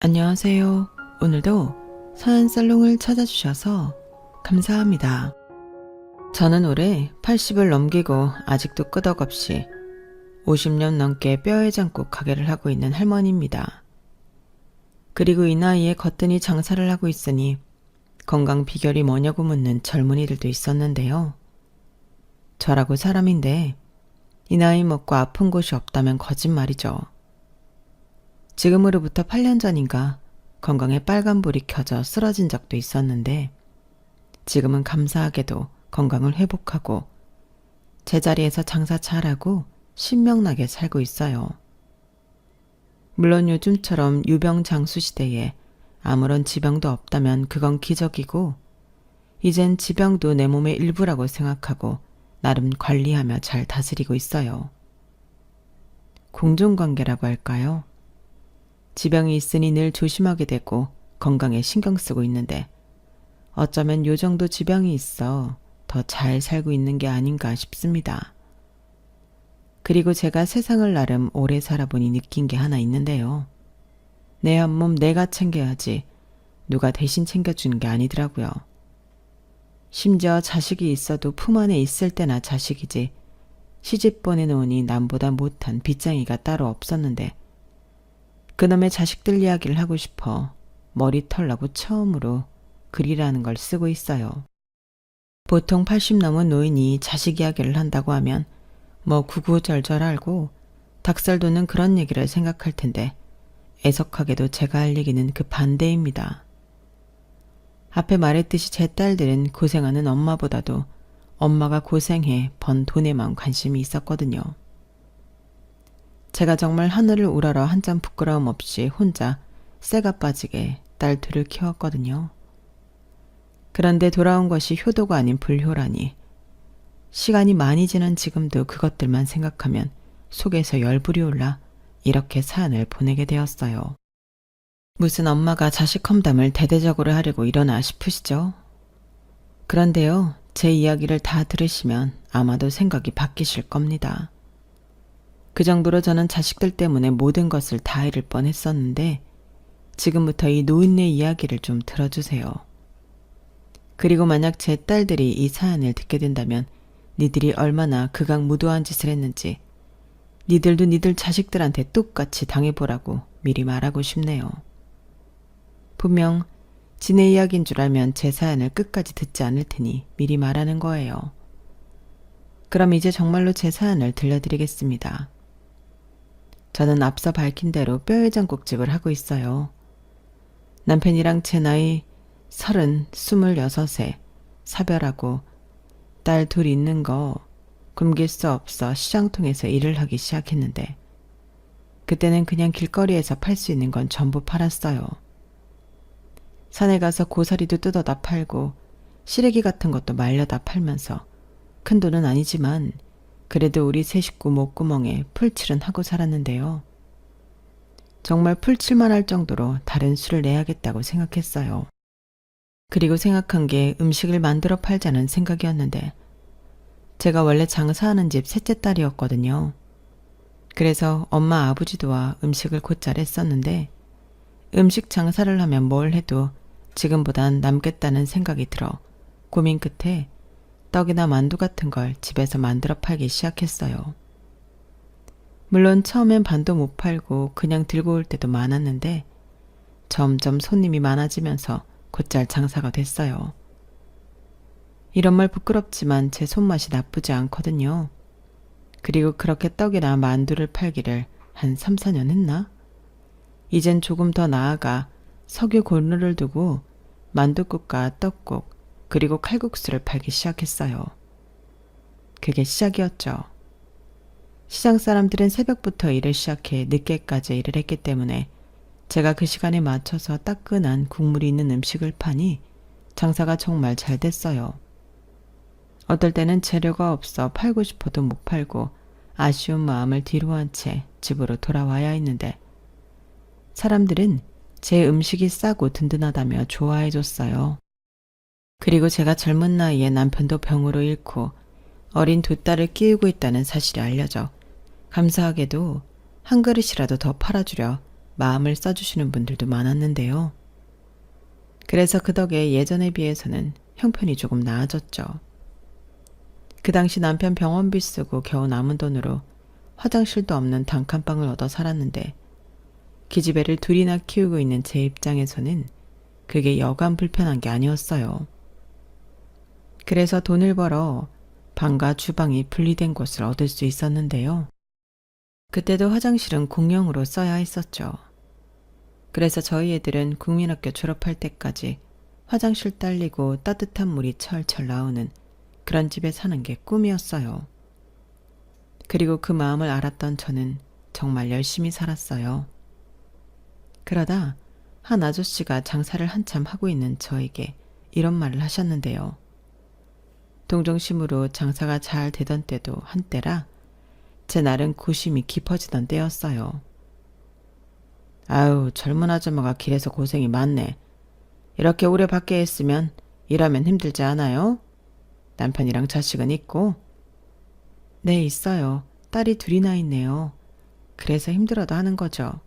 안녕하세요. 오늘도 서연살롱을 찾아주셔서 감사합니다. 저는 올해 80을 넘기고 아직도 끄덕없이 50년 넘게 뼈해장국 가게를 하고 있는 할머니입니다. 그리고 이 나이에 거뜬히 장사를 하고 있으니 건강 비결이 뭐냐고 묻는 젊은이들도 있었는데요. 저라고 사람인데 이 나이 먹고 아픈 곳이 없다면 거짓말이죠. 지금으로부터 8년 전인가 건강에 빨간불이 켜져 쓰러진 적도 있었는데 지금은 감사하게도 건강을 회복하고 제자리에서 장사 잘하고 신명나게 살고 있어요. 물론 요즘처럼 유병장수 시대에 아무런 지병도 없다면 그건 기적이고 이젠 지병도 내 몸의 일부라고 생각하고 나름 관리하며 잘 다스리고 있어요. 공존관계라고 할까요? 지병이 있으니 늘 조심하게 되고 건강에 신경 쓰고 있는데 어쩌면 요 정도 지병이 있어 더 잘 살고 있는 게 아닌가 싶습니다. 그리고 제가 세상을 나름 오래 살아보니 느낀 게 하나 있는데요. 내 한 몸 내가 챙겨야지 누가 대신 챙겨주는 게 아니더라고요. 심지어 자식이 있어도 품 안에 있을 때나 자식이지 시집 보내놓으니 남보다 못한 빚쟁이가 따로 없었는데 그놈의 자식들 이야기를 하고 싶어 머리 털라고 처음으로 글이라는 걸 쓰고 있어요. 보통 80 넘은 노인이 자식 이야기를 한다고 하면 뭐 구구절절 알고 닭살 돋는 그런 얘기를 생각할 텐데 애석하게도 제가 할 얘기는 그 반대입니다. 앞에 말했듯이 제 딸들은 고생하는 엄마보다도 엄마가 고생해 번 돈에만 관심이 있었거든요. 제가 정말 하늘을 우러러 한 점 부끄러움 없이 혼자 쇠가 빠지게 딸 둘을 키웠거든요. 그런데 돌아온 것이 효도가 아닌 불효라니. 시간이 많이 지난 지금도 그것들만 생각하면 속에서 열불이 올라 이렇게 사연을 보내게 되었어요. 무슨 엄마가 자식 험담을 대대적으로 하려고 이러나 싶으시죠? 그런데요, 제 이야기를 다 들으시면 아마도 생각이 바뀌실 겁니다. 그 정도로 저는 자식들 때문에 모든 것을 다 잃을 뻔했었는데 지금부터 이 노인네 이야기를 좀 들어주세요. 그리고 만약 제 딸들이 이 사연을 듣게 된다면 니들이 얼마나 극악무도한 짓을 했는지 니들도 니들 자식들한테 똑같이 당해보라고 미리 말하고 싶네요. 분명 지네 이야기인 줄 알면 제 사연을 끝까지 듣지 않을 테니 미리 말하는 거예요. 그럼 이제 정말로 제 사연을 들려드리겠습니다. 저는 앞서 밝힌 대로 뼈해장국집을 하고 있어요. 남편이랑 제 나이 30, 26에 사별하고 딸 둘 있는 거 굶길 수 없어 시장통에서 일을 하기 시작했는데 그때는 그냥 길거리에서 팔 수 있는 건 전부 팔았어요. 산에 가서 고사리도 뜯어다 팔고 시래기 같은 것도 말려다 팔면서 큰 돈은 아니지만 그래도 우리 세 식구 목구멍에 풀칠은 하고 살았는데요. 정말 풀칠만 할 정도로 다른 수를 내야겠다고 생각했어요. 그리고 생각한 게 음식을 만들어 팔자는 생각이었는데 제가 원래 장사하는 집 셋째 딸이었거든요. 그래서 엄마 아버지도와 음식을 곧잘 했었는데 음식 장사를 하면 뭘 해도 지금보단 남겠다는 생각이 들어 고민 끝에 떡이나 만두 같은 걸 집에서 만들어 팔기 시작했어요. 물론 처음엔 반도 못 팔고 그냥 들고 올 때도 많았는데 점점 손님이 많아지면서 곧잘 장사가 됐어요. 이런 말 부끄럽지만 제 손맛이 나쁘지 않거든요. 그리고 그렇게 떡이나 만두를 팔기를 한 3, 4년 했나? 이젠 조금 더 나아가 석유 고루를 두고 만두국과 떡국 그리고 칼국수를 팔기 시작했어요. 그게 시작이었죠. 시장 사람들은 새벽부터 일을 시작해 늦게까지 일을 했기 때문에 제가 그 시간에 맞춰서 따끈한 국물이 있는 음식을 파니 장사가 정말 잘 됐어요. 어떨 때는 재료가 없어 팔고 싶어도 못 팔고 아쉬운 마음을 뒤로 한 채 집으로 돌아와야 했는데 사람들은 제 음식이 싸고 든든하다며 좋아해줬어요. 그리고 제가 젊은 나이에 남편도 병으로 잃고 어린 두 딸을 키우고 있다는 사실이 알려져 감사하게도 한 그릇이라도 더 팔아주려 마음을 써주시는 분들도 많았는데요. 그래서 그 덕에 예전에 비해서는 형편이 조금 나아졌죠. 그 당시 남편 병원비 쓰고 겨우 남은 돈으로 화장실도 없는 단칸방을 얻어 살았는데 기집애를 둘이나 키우고 있는 제 입장에서는 그게 여간 불편한 게 아니었어요. 그래서 돈을 벌어 방과 주방이 분리된 곳을 얻을 수 있었는데요. 그때도 화장실은 공용으로 써야 했었죠. 그래서 저희 애들은 국민학교 졸업할 때까지 화장실 딸리고 따뜻한 물이 철철 나오는 그런 집에 사는 게 꿈이었어요. 그리고 그 마음을 알았던 저는 정말 열심히 살았어요. 그러다 한 아저씨가 장사를 한참 하고 있는 저에게 이런 말을 하셨는데요. 동정심으로 장사가 잘 되던 때도 한때라 제 날은 고심이 깊어지던 때였어요. 아유, 젊은 아줌마가 길에서 고생이 많네. 이렇게 오래 밖에 있으면 일하면 힘들지 않아요? 남편이랑 자식은 있고? 네, 있어요. 딸이 둘이나 있네요. 그래서 힘들어도 하는 거죠.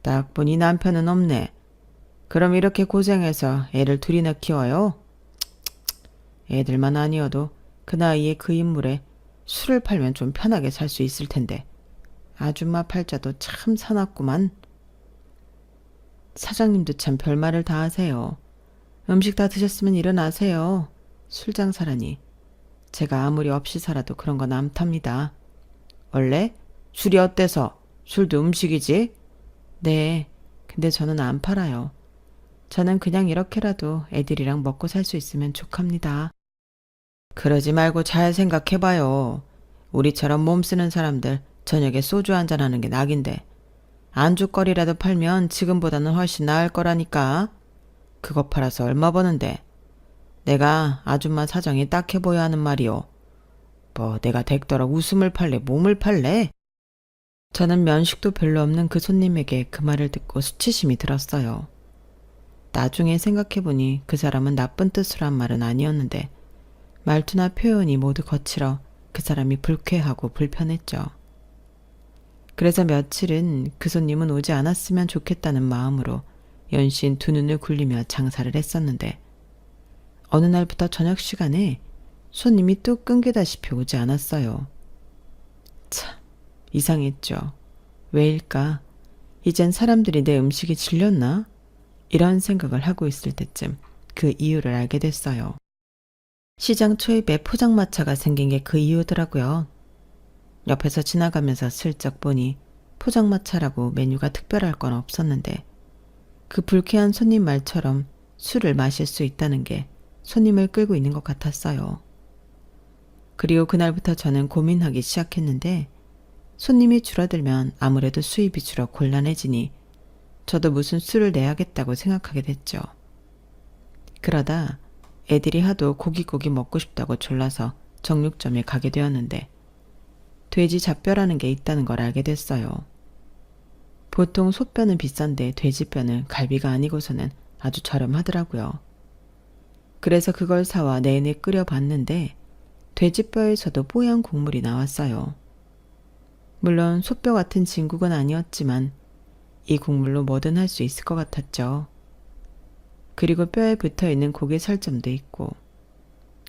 딱 보니 남편은 없네. 그럼 이렇게 고생해서 애를 둘이나 키워요? 애들만 아니어도 그 나이에 그 인물에 술을 팔면 좀 편하게 살 수 있을 텐데 아줌마 팔자도 참 사납구만. 사장님도 참 별말을 다 하세요. 음식 다 드셨으면 일어나세요. 술 장사라니. 제가 아무리 없이 살아도 그런 건 안 탑니다. 원래 술이 어때서? 술도 음식이지? 네, 근데 저는 안 팔아요. 저는 그냥 이렇게라도 애들이랑 먹고 살 수 있으면 족합니다. 그러지 말고 잘 생각해봐요. 우리처럼 몸 쓰는 사람들 저녁에 소주 한잔 하는 게 낙인데 안주거리라도 팔면 지금보다는 훨씬 나을 거라니까. 그거 팔아서 얼마 버는데. 내가 아줌마 사정이 딱해 보여 하는 말이오. 뭐 내가 댁더러 웃음을 팔래 몸을 팔래? 저는 면식도 별로 없는 그 손님에게 그 말을 듣고 수치심이 들었어요. 나중에 생각해보니 그 사람은 나쁜 뜻으로 한 말은 아니었는데 말투나 표현이 모두 거칠어 그 사람이 불쾌하고 불편했죠. 그래서 며칠은 그 손님은 오지 않았으면 좋겠다는 마음으로 연신 두 눈을 굴리며 장사를 했었는데 어느 날부터 저녁 시간에 손님이 뚝 끊기다시피 오지 않았어요. 참 이상했죠. 왜일까? 이젠 사람들이 내 음식이 질렸나? 이런 생각을 하고 있을 때쯤 그 이유를 알게 됐어요. 시장 초입에 포장마차가 생긴 게 그 이유더라고요. 옆에서 지나가면서 슬쩍 보니 포장마차라고 메뉴가 특별할 건 없었는데 그 불쾌한 손님 말처럼 술을 마실 수 있다는 게 손님을 끌고 있는 것 같았어요. 그리고 그날부터 저는 고민하기 시작했는데 손님이 줄어들면 아무래도 수입이 줄어 곤란해지니 저도 무슨 수를 내야겠다고 생각하게 됐죠. 그러다 애들이 하도 고기 먹고 싶다고 졸라서 정육점에 가게 되었는데 돼지 잡뼈라는 게 있다는 걸 알게 됐어요. 보통 소뼈는 비싼데 돼지뼈는 갈비가 아니고서는 아주 저렴하더라고요. 그래서 그걸 사와 내내 끓여봤는데 돼지뼈에서도 뽀얀 국물이 나왔어요. 물론 소뼈 같은 진국은 아니었지만 이 국물로 뭐든 할 수 있을 것 같았죠. 그리고 뼈에 붙어있는 고기 살점도 있고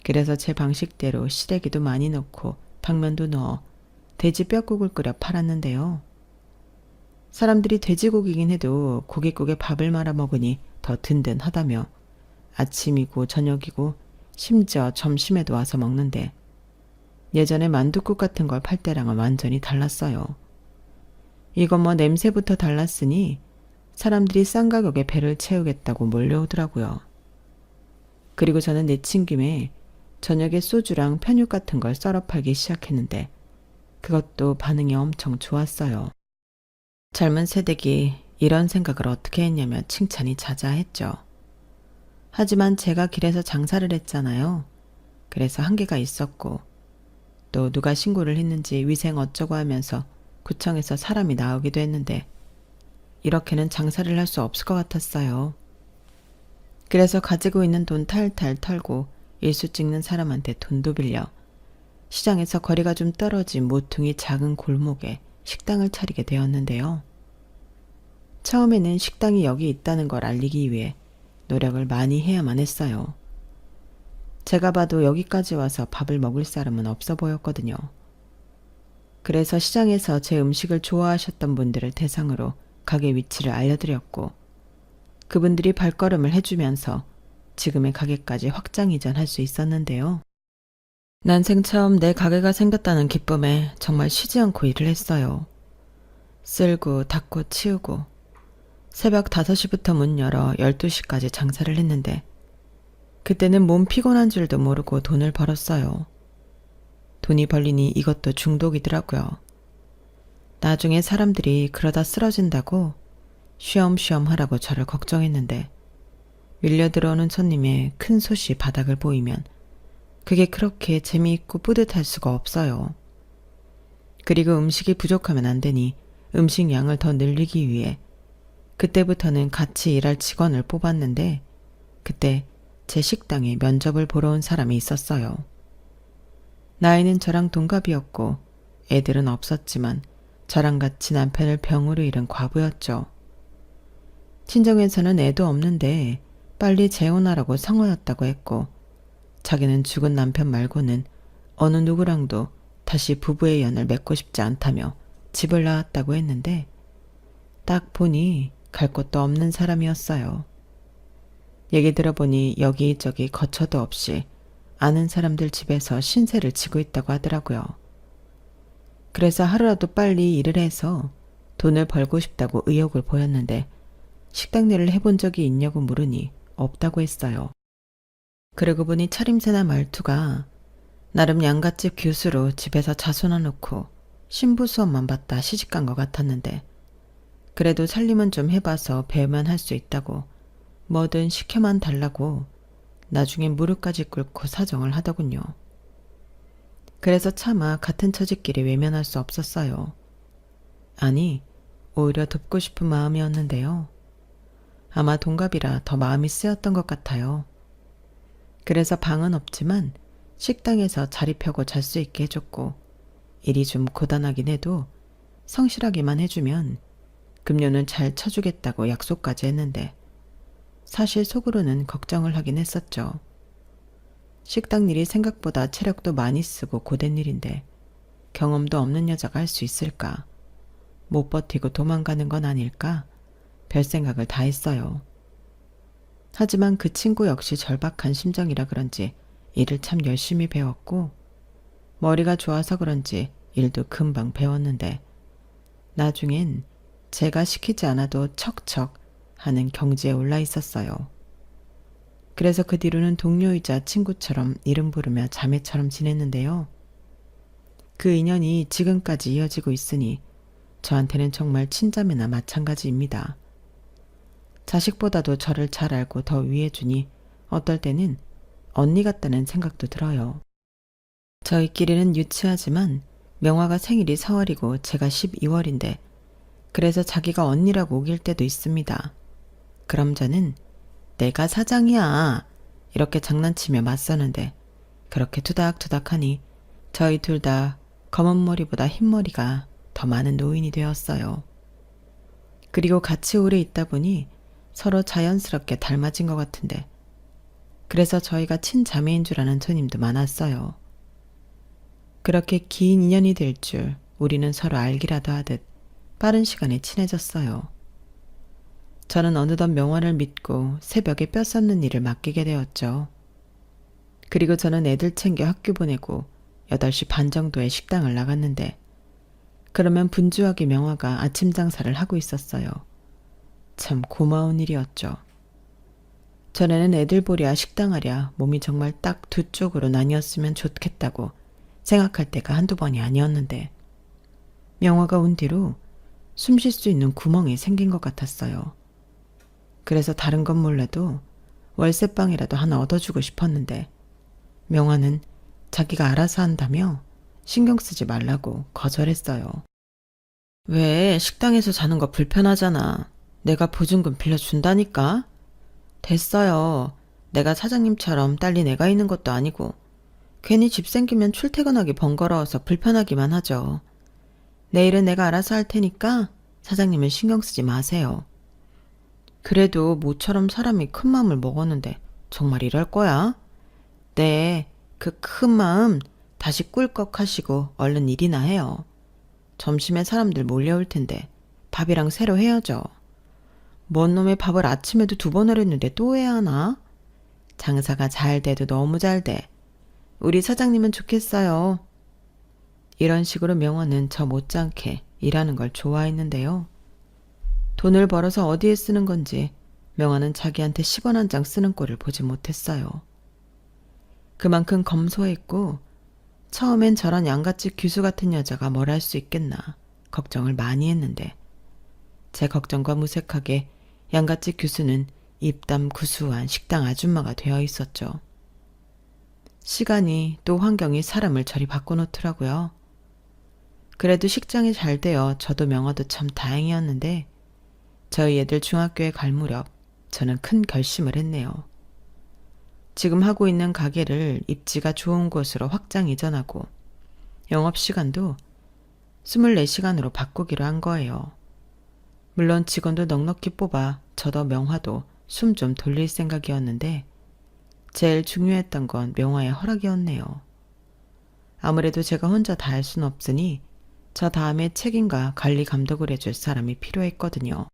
그래서 제 방식대로 시래기도 많이 넣고 당면도 넣어 돼지 뼈국을 끓여 팔았는데요. 사람들이 돼지고기긴 해도 고깃국에 밥을 말아 먹으니 더 든든하다며 아침이고 저녁이고 심지어 점심에도 와서 먹는데 예전에 만둣국 같은 걸 팔 때랑은 완전히 달랐어요. 이건 뭐 냄새부터 달랐으니 사람들이 싼 가격에 배를 채우겠다고 몰려오더라고요. 그리고 저는 내친 김에 저녁에 소주랑 편육 같은 걸 썰어 팔기 시작했는데 그것도 반응이 엄청 좋았어요. 젊은 세대기 이런 생각을 어떻게 했냐며 칭찬이 자자했죠. 하지만 제가 길에서 장사를 했잖아요. 그래서 한계가 있었고 또 누가 신고를 했는지 위생 어쩌고 하면서 구청에서 사람이 나오기도 했는데 이렇게는 장사를 할 수 없을 것 같았어요. 그래서 가지고 있는 돈 탈탈 털고 일수 찍는 사람한테 돈도 빌려 시장에서 거리가 좀 떨어진 모퉁이 작은 골목에 식당을 차리게 되었는데요. 처음에는 식당이 여기 있다는 걸 알리기 위해 노력을 많이 해야만 했어요. 제가 봐도 여기까지 와서 밥을 먹을 사람은 없어 보였거든요. 그래서 시장에서 제 음식을 좋아하셨던 분들을 대상으로 가게 위치를 알려드렸고 그분들이 발걸음을 해주면서 지금의 가게까지 확장 이전할 수 있었는데요. 난생 처음 내 가게가 생겼다는 기쁨에 정말 쉬지 않고 일을 했어요. 쓸고 닦고 치우고 새벽 5시부터 문 열어 12시까지 장사를 했는데 그때는 몸 피곤한 줄도 모르고 돈을 벌었어요. 돈이 벌리니 이것도 중독이더라고요. 나중에 사람들이 그러다 쓰러진다고 쉬엄쉬엄 하라고 저를 걱정했는데 밀려 들어오는 손님의 큰 솥이 바닥을 보이면 그게 그렇게 재미있고 뿌듯할 수가 없어요. 그리고 음식이 부족하면 안 되니 음식 양을 더 늘리기 위해 그때부터는 같이 일할 직원을 뽑았는데 그때 제 식당에 면접을 보러 온 사람이 있었어요. 나이는 저랑 동갑이었고 애들은 없었지만 저랑 같이 남편을 병으로 잃은 과부였죠. 친정에서는 애도 없는데 빨리 재혼하라고 성화였다고 했고 자기는 죽은 남편 말고는 어느 누구랑도 다시 부부의 연을 맺고 싶지 않다며 집을 나왔다고 했는데 딱 보니 갈 곳도 없는 사람이었어요. 얘기 들어보니 여기저기 거처도 없이 아는 사람들 집에서 신세를 지고 있다고 하더라고요. 그래서 하루라도 빨리 일을 해서 돈을 벌고 싶다고 의욕을 보였는데 식당 일을 해본 적이 있냐고 물으니 없다고 했어요. 그러고 보니 차림새나 말투가 나름 양갓집 교수로 집에서 자손아 놓고 신부 수업만 받다 시집간 것 같았는데 그래도 살림은 좀 해봐서 배만 할 수 있다고 뭐든 시켜만 달라고 나중에 무릎까지 꿇고 사정을 하더군요. 그래서 차마 같은 처지끼리 외면할 수 없었어요. 아니, 오히려 돕고 싶은 마음이었는데요. 아마 동갑이라 더 마음이 쓰였던 것 같아요. 그래서 방은 없지만 식당에서 자리 펴고 잘 수 있게 해줬고 일이 좀 고단하긴 해도 성실하게만 해주면 급료는 잘 쳐주겠다고 약속까지 했는데 사실 속으로는 걱정을 하긴 했었죠. 식당 일이 생각보다 체력도 많이 쓰고 고된 일인데 경험도 없는 여자가 할 수 있을까? 못 버티고 도망가는 건 아닐까? 별 생각을 다 했어요. 하지만 그 친구 역시 절박한 심정이라 그런지 일을 참 열심히 배웠고 머리가 좋아서 그런지 일도 금방 배웠는데 나중엔 제가 시키지 않아도 척척 하는 경지에 올라 있었어요. 그래서 그 뒤로는 동료이자 친구처럼 이름 부르며 자매처럼 지냈는데요. 그 인연이 지금까지 이어지고 있으니 저한테는 정말 친자매나 마찬가지입니다. 자식보다도 저를 잘 알고 더 위해주니 어떨 때는 언니 같다는 생각도 들어요. 저희끼리는 유치하지만 명화가 생일이 4월이고 제가 12월인데 그래서 자기가 언니라고 우길 때도 있습니다. 그럼 저는 내가 사장이야 이렇게 장난치며 맞서는데 그렇게 투닥투닥하니 저희 둘 다 검은 머리보다 흰 머리가 더 많은 노인이 되었어요. 그리고 같이 오래 있다 보니 서로 자연스럽게 닮아진 것 같은데 그래서 저희가 친자매인 줄 아는 손님도 많았어요. 그렇게 긴 인연이 될 줄 우리는 서로 알기라도 하듯 빠른 시간에 친해졌어요. 저는 어느덧 명화를 믿고 새벽에 뼈 썩는 일을 맡기게 되었죠. 그리고 저는 애들 챙겨 학교 보내고 8시 반 정도에 식당을 나갔는데 그러면 분주하게 명화가 아침 장사를 하고 있었어요. 참 고마운 일이었죠. 전에는 애들 보랴 식당 하랴 몸이 정말 딱 두 쪽으로 나뉘었으면 좋겠다고 생각할 때가 한두 번이 아니었는데 명화가 온 뒤로 숨 쉴 수 있는 구멍이 생긴 것 같았어요. 그래서 다른 건 몰라도 월세방이라도 하나 얻어주고 싶었는데 명화는 자기가 알아서 한다며 신경 쓰지 말라고 거절했어요. 왜 식당에서 자는 거 불편하잖아. 내가 보증금 빌려준다니까. 됐어요. 내가 사장님처럼 딸린 애가 있는 것도 아니고 괜히 집 생기면 출퇴근하기 번거로워서 불편하기만 하죠. 내일은 내가 알아서 할 테니까 사장님은 신경 쓰지 마세요. 그래도 모처럼 사람이 큰 마음을 먹었는데 정말 이럴 거야? 네, 그 큰 마음 다시 꿀꺽 하시고 얼른 일이나 해요. 점심에 사람들 몰려올 텐데 밥이랑 새로 해야죠. 뭔 놈의 밥을 아침에도 2번을 했는데 또 해야 하나? 장사가 잘 돼도 너무 잘 돼. 우리 사장님은 좋겠어요. 이런 식으로 명화는 저 못지않게 일하는 걸 좋아했는데요. 돈을 벌어서 어디에 쓰는 건지 명화는 자기한테 10원 한 장 쓰는 꼴을 보지 못했어요. 그만큼 검소했고 처음엔 저런 양같이 귀수 같은 여자가 뭘 할 수 있겠나 걱정을 많이 했는데 제 걱정과 무색하게 양같이 귀수는 입담 구수한 식당 아줌마가 되어 있었죠. 시간이 또 환경이 사람을 저리 바꿔놓더라고요. 그래도 식장이 잘 되어 저도 명화도 참 다행이었는데 저희 애들 중학교에 갈 무렵 저는 큰 결심을 했네요. 지금 하고 있는 가게를 입지가 좋은 곳으로 확장 이전하고 영업시간도 24시간으로 바꾸기로 한 거예요. 물론 직원도 넉넉히 뽑아 저도 명화도 숨 좀 돌릴 생각이었는데 제일 중요했던 건 명화의 허락이었네요. 아무래도 제가 혼자 다 할 순 없으니 저 다음에 책임과 관리 감독을 해줄 사람이 필요했거든요.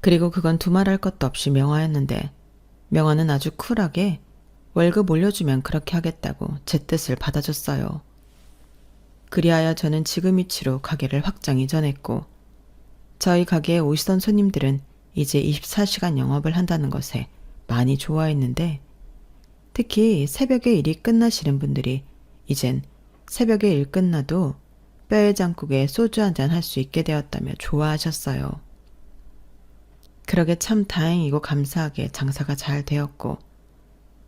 그리고 그건 두말할 것도 없이 명화였는데 명화는 아주 쿨하게 월급 올려주면 그렇게 하겠다고 제 뜻을 받아줬어요. 그리하여 저는 지금 위치로 가게를 확장 이전했고 저희 가게에 오시던 손님들은 이제 24시간 영업을 한다는 것에 많이 좋아했는데 특히 새벽에 일이 끝나시는 분들이 이젠 새벽에 일 끝나도 뼈에 장국에 소주 한잔 할 수 있게 되었다며 좋아하셨어요. 그러게 참 다행이고 감사하게 장사가 잘 되었고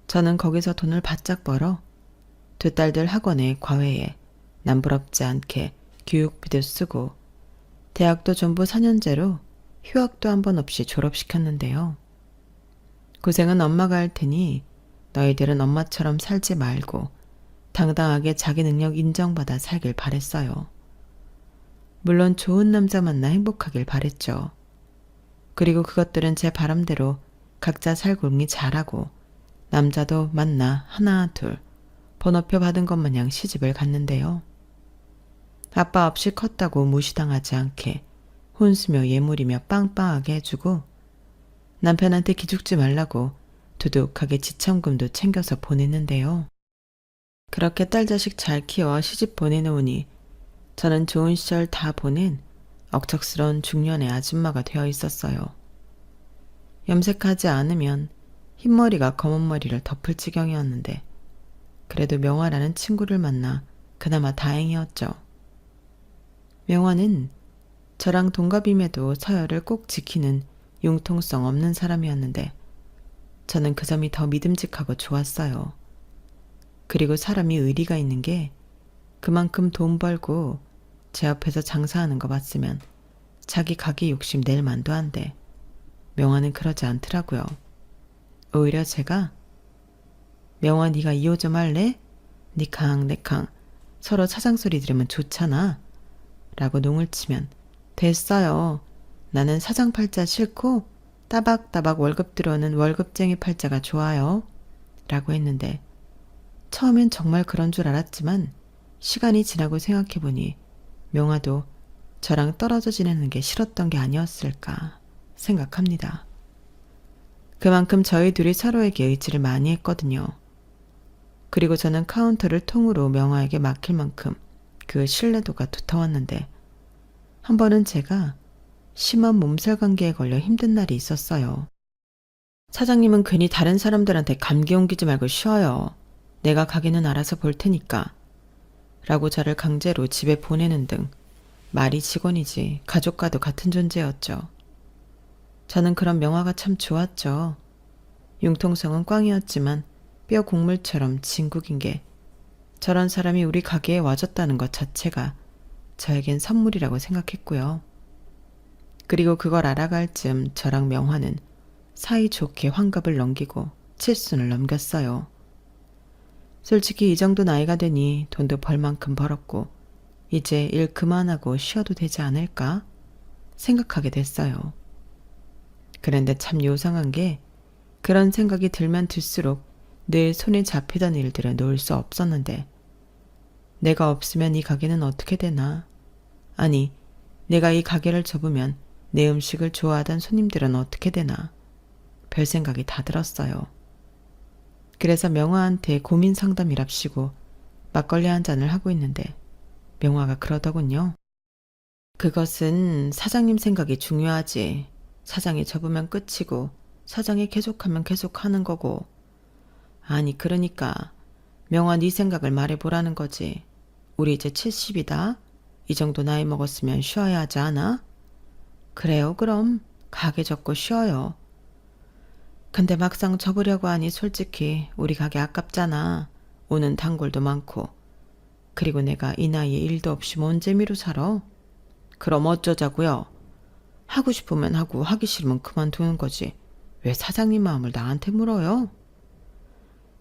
저는 거기서 돈을 바짝 벌어 두 딸들 학원에 과외에 남부럽지 않게 교육비도 쓰고 대학도 전부 4년제로 휴학도 한 번 없이 졸업시켰는데요. 고생은 엄마가 할 테니 너희들은 엄마처럼 살지 말고 당당하게 자기 능력 인정받아 살길 바랬어요. 물론 좋은 남자 만나 행복하길 바랬죠. 그리고 그것들은 제 바람대로 각자 살궁리 잘하고 남자도 만나 하나 둘 번호표 받은 것 마냥 시집을 갔는데요. 아빠 없이 컸다고 무시당하지 않게 혼수며 예물이며 빵빵하게 해주고 남편한테 기죽지 말라고 두둑하게 지참금도 챙겨서 보냈는데요. 그렇게 딸 자식 잘 키워 시집 보내놓으니 저는 좋은 시절 다 보낸 억척스러운 중년의 아줌마가 되어 있었어요. 염색하지 않으면 흰머리가 검은 머리를 덮을 지경이었는데 그래도 명화라는 친구를 만나 그나마 다행이었죠. 명화는 저랑 동갑임에도 서열을 꼭 지키는 융통성 없는 사람이었는데 저는 그 점이 더 믿음직하고 좋았어요. 그리고 사람이 의리가 있는 게 그만큼 돈 벌고 제 앞에서 장사하는 거 봤으면 자기 가게 욕심 낼 만도 한데 명화는 그러지 않더라고요. 오히려 제가 명화 네가 2호 좀 할래? 니캉 내캉 서로 사장소리 들으면 좋잖아 라고 농을 치면 됐어요. 나는 사장 팔자 싫고 따박따박 월급 들어오는 월급쟁이 팔자가 좋아요 라고 했는데 처음엔 정말 그런 줄 알았지만 시간이 지나고 생각해보니 명화도 저랑 떨어져 지내는 게 싫었던 게 아니었을까 생각합니다. 그만큼 저희 둘이 서로에게 의지를 많이 했거든요. 그리고 저는 카운터를 통으로 명화에게 맡길 만큼 그 신뢰도가 두터웠는데 한 번은 제가 심한 몸살 감기에 걸려 힘든 날이 있었어요. 사장님은 괜히 다른 사람들한테 감기 옮기지 말고 쉬어요. 내가 가게는 알아서 볼 테니까 라고 저를 강제로 집에 보내는 등 말이 직원이지 가족과도 같은 존재였죠. 저는 그런 명화가 참 좋았죠. 융통성은 꽝이었지만 뼈 곡물처럼 진국인 게 저런 사람이 우리 가게에 와줬다는 것 자체가 저에겐 선물이라고 생각했고요. 그리고 그걸 알아갈 즈음 저랑 명화는 사이좋게 환갑을 넘기고 칠순을 넘겼어요. 솔직히 이 정도 나이가 되니 돈도 벌 만큼 벌었고 이제 일 그만하고 쉬어도 되지 않을까 생각하게 됐어요. 그런데 참 요상한 게 그런 생각이 들면 들수록 늘 손에 잡히던 일들을 놓을 수 없었는데 내가 없으면 이 가게는 어떻게 되나? 아니, 내가 이 가게를 접으면 내 음식을 좋아하던 손님들은 어떻게 되나? 별 생각이 다 들었어요. 그래서 명화한테 고민 상담이랍시고 막걸리 한 잔을 하고 있는데 명화가 그러더군요. 그것은 사장님 생각이 중요하지. 사장이 접으면 끝이고 사장이 계속하면 계속하는 거고. 아니 그러니까 명화 네 생각을 말해보라는 거지. 우리 이제 70이다. 이 정도 나이 먹었으면 쉬어야 하지 않아? 그래요 그럼 가게 접고 쉬어요. 근데 막상 접으려고 하니 솔직히 우리 가게 아깝잖아. 오는 단골도 많고. 그리고 내가 이 나이에 일도 없이 뭔 재미로 살아? 그럼 어쩌자고요? 하고 싶으면 하고 하기 싫으면 그만두는 거지. 왜 사장님 마음을 나한테 물어요?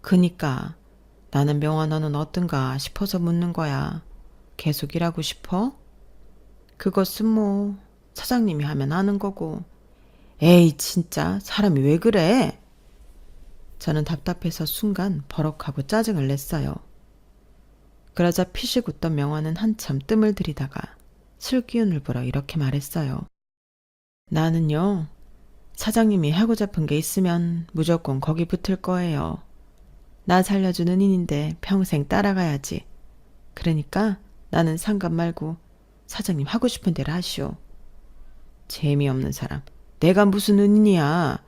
그니까 나는 명화 너는 어떤가 싶어서 묻는 거야. 계속 일하고 싶어? 그것은 뭐 사장님이 하면 하는 거고. 에이 진짜 사람이 왜 그래? 저는 답답해서 순간 버럭하고 짜증을 냈어요. 그러자 피식 웃던 명화는 한참 뜸을 들이다가 슬기운을 불어 이렇게 말했어요. 나는요, 사장님이 하고 잡은 게 있으면 무조건 거기 붙을 거예요. 나 살려주는 인인데 평생 따라가야지. 그러니까 나는 상관 말고 사장님 하고 싶은 대로 하시오. 재미없는 사람. 내가 무슨 은인이야.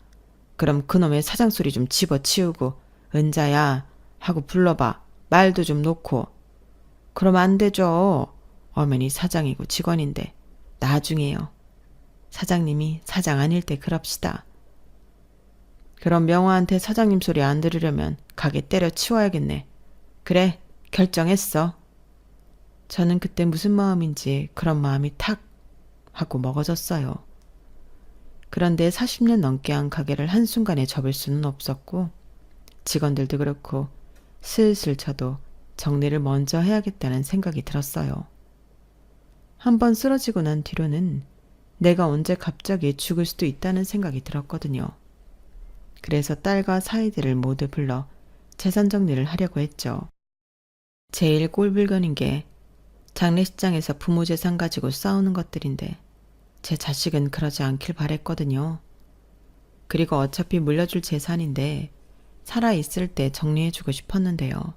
그럼 그놈의 사장 소리 좀 집어치우고 은자야 하고 불러봐. 말도 좀 놓고. 그럼 안 되죠. 엄연히 사장이고 직원인데 나중에요. 사장님이 사장 아닐 때 그럽시다. 그럼 명화한테 사장님 소리 안 들으려면 가게 때려치워야겠네. 그래, 결정했어. 저는 그때 무슨 마음인지 그런 마음이 탁 하고 먹어졌어요. 그런데 40년 넘게 한 가게를 한순간에 접을 수는 없었고 직원들도 그렇고 슬슬 저도 정리를 먼저 해야겠다는 생각이 들었어요. 한번 쓰러지고 난 뒤로는 내가 언제 갑자기 죽을 수도 있다는 생각이 들었거든요. 그래서 딸과 사이들을 모두 불러 재산 정리를 하려고 했죠. 제일 꼴불견인 게 장례식장에서 부모 재산 가지고 싸우는 것들인데 제 자식은 그러지 않길 바랬거든요. 그리고 어차피 물려줄 재산인데 살아있을 때 정리해주고 싶었는데요.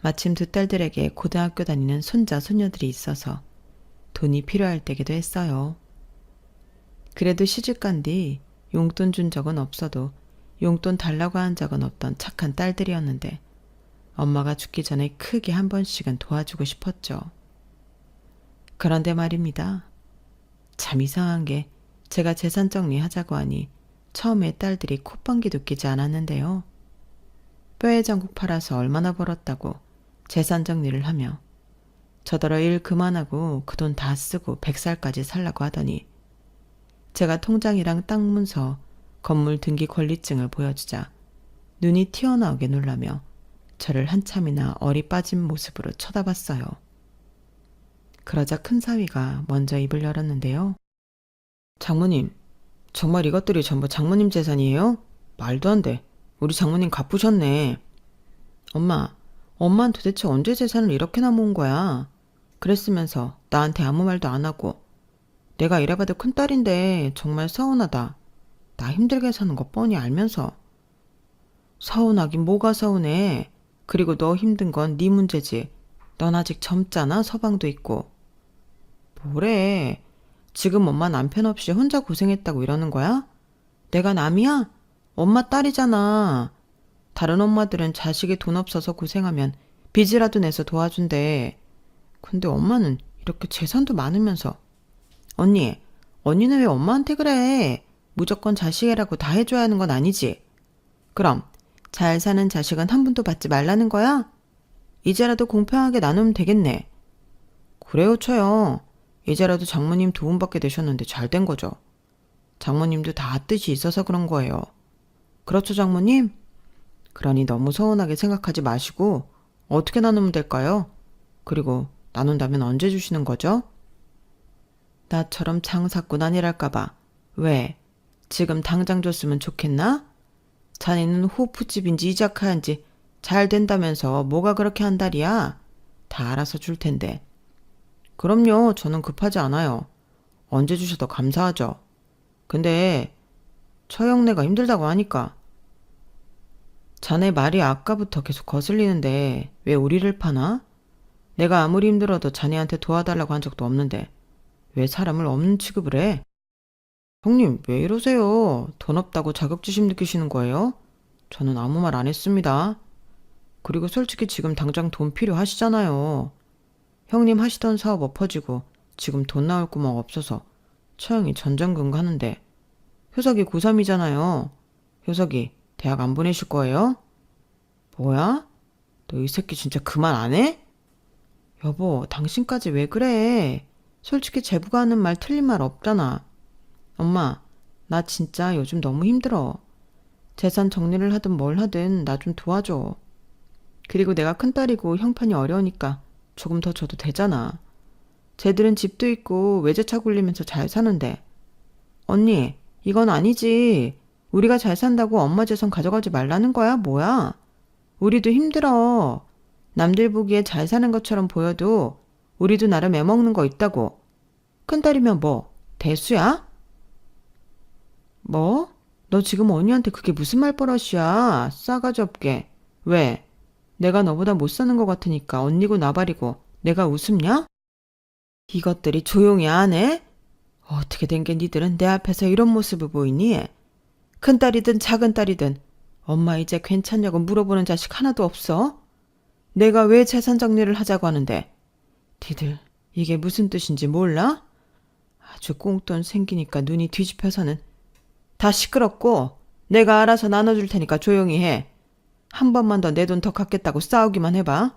마침 두 딸들에게 고등학교 다니는 손자, 손녀들이 있어서 돈이 필요할 때기도 했어요. 그래도 시집간 뒤 용돈 준 적은 없어도 용돈 달라고 한 적은 없던 착한 딸들이었는데 엄마가 죽기 전에 크게 한 번씩은 도와주고 싶었죠. 그런데 말입니다. 참 이상한 게 제가 재산 정리하자고 하니 처음에 딸들이 콧방귀도 끼지 않았는데요. 뼈에 전국 팔아서 얼마나 벌었다고 재산 정리를 하며 저더러 일 그만하고 그 돈 다 쓰고 100살까지 살라고 하더니 제가 통장이랑 땅 문서, 건물 등기 권리증을 보여주자 눈이 튀어나오게 놀라며 저를 한참이나 얼이 빠진 모습으로 쳐다봤어요. 그러자 큰 사위가 먼저 입을 열었는데요. 장모님, 정말 이것들이 전부 장모님 재산이에요? 말도 안 돼. 우리 장모님 갚으셨네. 엄마는 도대체 언제 재산을 이렇게나 모은 거야? 그랬으면서 나한테 아무 말도 안 하고. 내가 이래봐도 큰딸인데 정말 서운하다. 나 힘들게 사는 거 뻔히 알면서. 서운하긴 뭐가 서운해. 그리고 너 힘든 건 네 문제지. 넌 아직 젊잖아, 서방도 있고. 뭐래. 지금 엄마 남편 없이 혼자 고생했다고 이러는 거야? 내가 남이야? 엄마 딸이잖아. 다른 엄마들은 자식이 돈 없어서 고생하면 빚이라도 내서 도와준대. 근데 엄마는 이렇게 재산도 많으면서. 언니는 왜 엄마한테 그래? 무조건 자식이라고 다 해줘야 하는 건 아니지. 그럼 잘 사는 자식은 한 푼도 받지 말라는 거야? 이제라도 공평하게 나누면 되겠네. 그래요, 처요. 이제라도 장모님 도움받게 되셨는데 잘 된 거죠. 장모님도 다 뜻이 있어서 그런 거예요. 그렇죠, 장모님? 그러니 너무 서운하게 생각하지 마시고 어떻게 나누면 될까요? 그리고 나눈다면 언제 주시는 거죠? 나처럼 장사꾼 아니랄까봐. 왜? 지금 당장 줬으면 좋겠나? 자네는 호프집인지 이자카야인지 잘 된다면서 뭐가 그렇게 한달이야? 다 알아서 줄 텐데. 그럼요, 저는 급하지 않아요. 언제 주셔도 감사하죠. 근데 처형네가 힘들다고 하니까. 자네 말이 아까부터 계속 거슬리는데 왜 우리를 파나? 내가 아무리 힘들어도 자네한테 도와달라고 한 적도 없는데 왜 사람을 없는 취급을 해? 형님, 왜 이러세요? 돈 없다고 자격지심 느끼시는 거예요? 저는 아무 말 안 했습니다. 그리고 솔직히 지금 당장 돈 필요하시잖아요. 형님 하시던 사업 엎어지고 지금 돈 나올 구멍 없어서 처형이 전전긍긍 하는데 효석이 고3이잖아요. 효석이 대학 안 보내실 거예요? 뭐야? 너 이 새끼 진짜 그만 안 해? 여보, 당신까지 왜 그래? 솔직히 제부가 하는 말 틀린 말 없잖아. 엄마, 나 진짜 요즘 너무 힘들어. 재산 정리를 하든 뭘 하든 나 좀 도와줘. 그리고 내가 큰딸이고 형편이 어려우니까 조금 더 줘도 되잖아. 쟤들은 집도 있고 외제차 굴리면서 잘 사는데. 언니, 이건 아니지. 우리가 잘 산다고 엄마 재산 가져가지 말라는 거야? 뭐야? 우리도 힘들어. 남들 보기에 잘 사는 것처럼 보여도 우리도 나름 애먹는 거 있다고. 큰딸이면 뭐, 대수야? 뭐? 너 지금 언니한테 그게 무슨 말버릇이야? 싸가지 없게. 왜? 내가 너보다 못 사는 것 같으니까 언니고 나발이고 내가 우습냐? 이것들이 조용히 안 해? 어떻게 된 게 니들은 내 앞에서 이런 모습을 보이니? 큰딸이든 작은딸이든 엄마 이제 괜찮냐고 물어보는 자식 하나도 없어? 내가 왜 재산 정리를 하자고 하는데 니들 이게 무슨 뜻인지 몰라? 아주 꽁돈 생기니까 눈이 뒤집혀서는 다 시끄럽고 내가 알아서 나눠줄 테니까 조용히 해. 한 번만 더 내 돈 더 갚겠다고 싸우기만 해봐.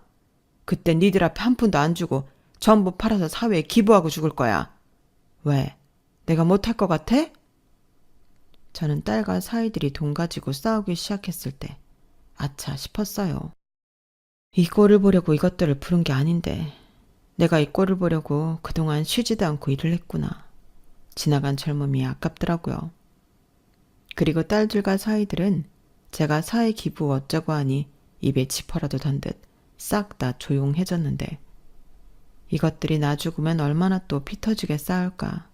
그때 니들 앞에 한 푼도 안 주고 전부 팔아서 사회에 기부하고 죽을 거야. 왜? 내가 못할 것 같아? 저는 딸과 사위들이 돈 가지고 싸우기 시작했을 때 아차 싶었어요. 이 꼴을 보려고 이것들을 부른 게 아닌데 내가 이 꼴을 보려고 그동안 쉬지도 않고 일을 했구나. 지나간 젊음이 아깝더라고요. 그리고 딸들과 사위들은 제가 사회 기부 어쩌고 하니 입에 지퍼라도 단 듯 싹 다 조용해졌는데 이것들이 나 죽으면 얼마나 또 피 터지게 싸울까.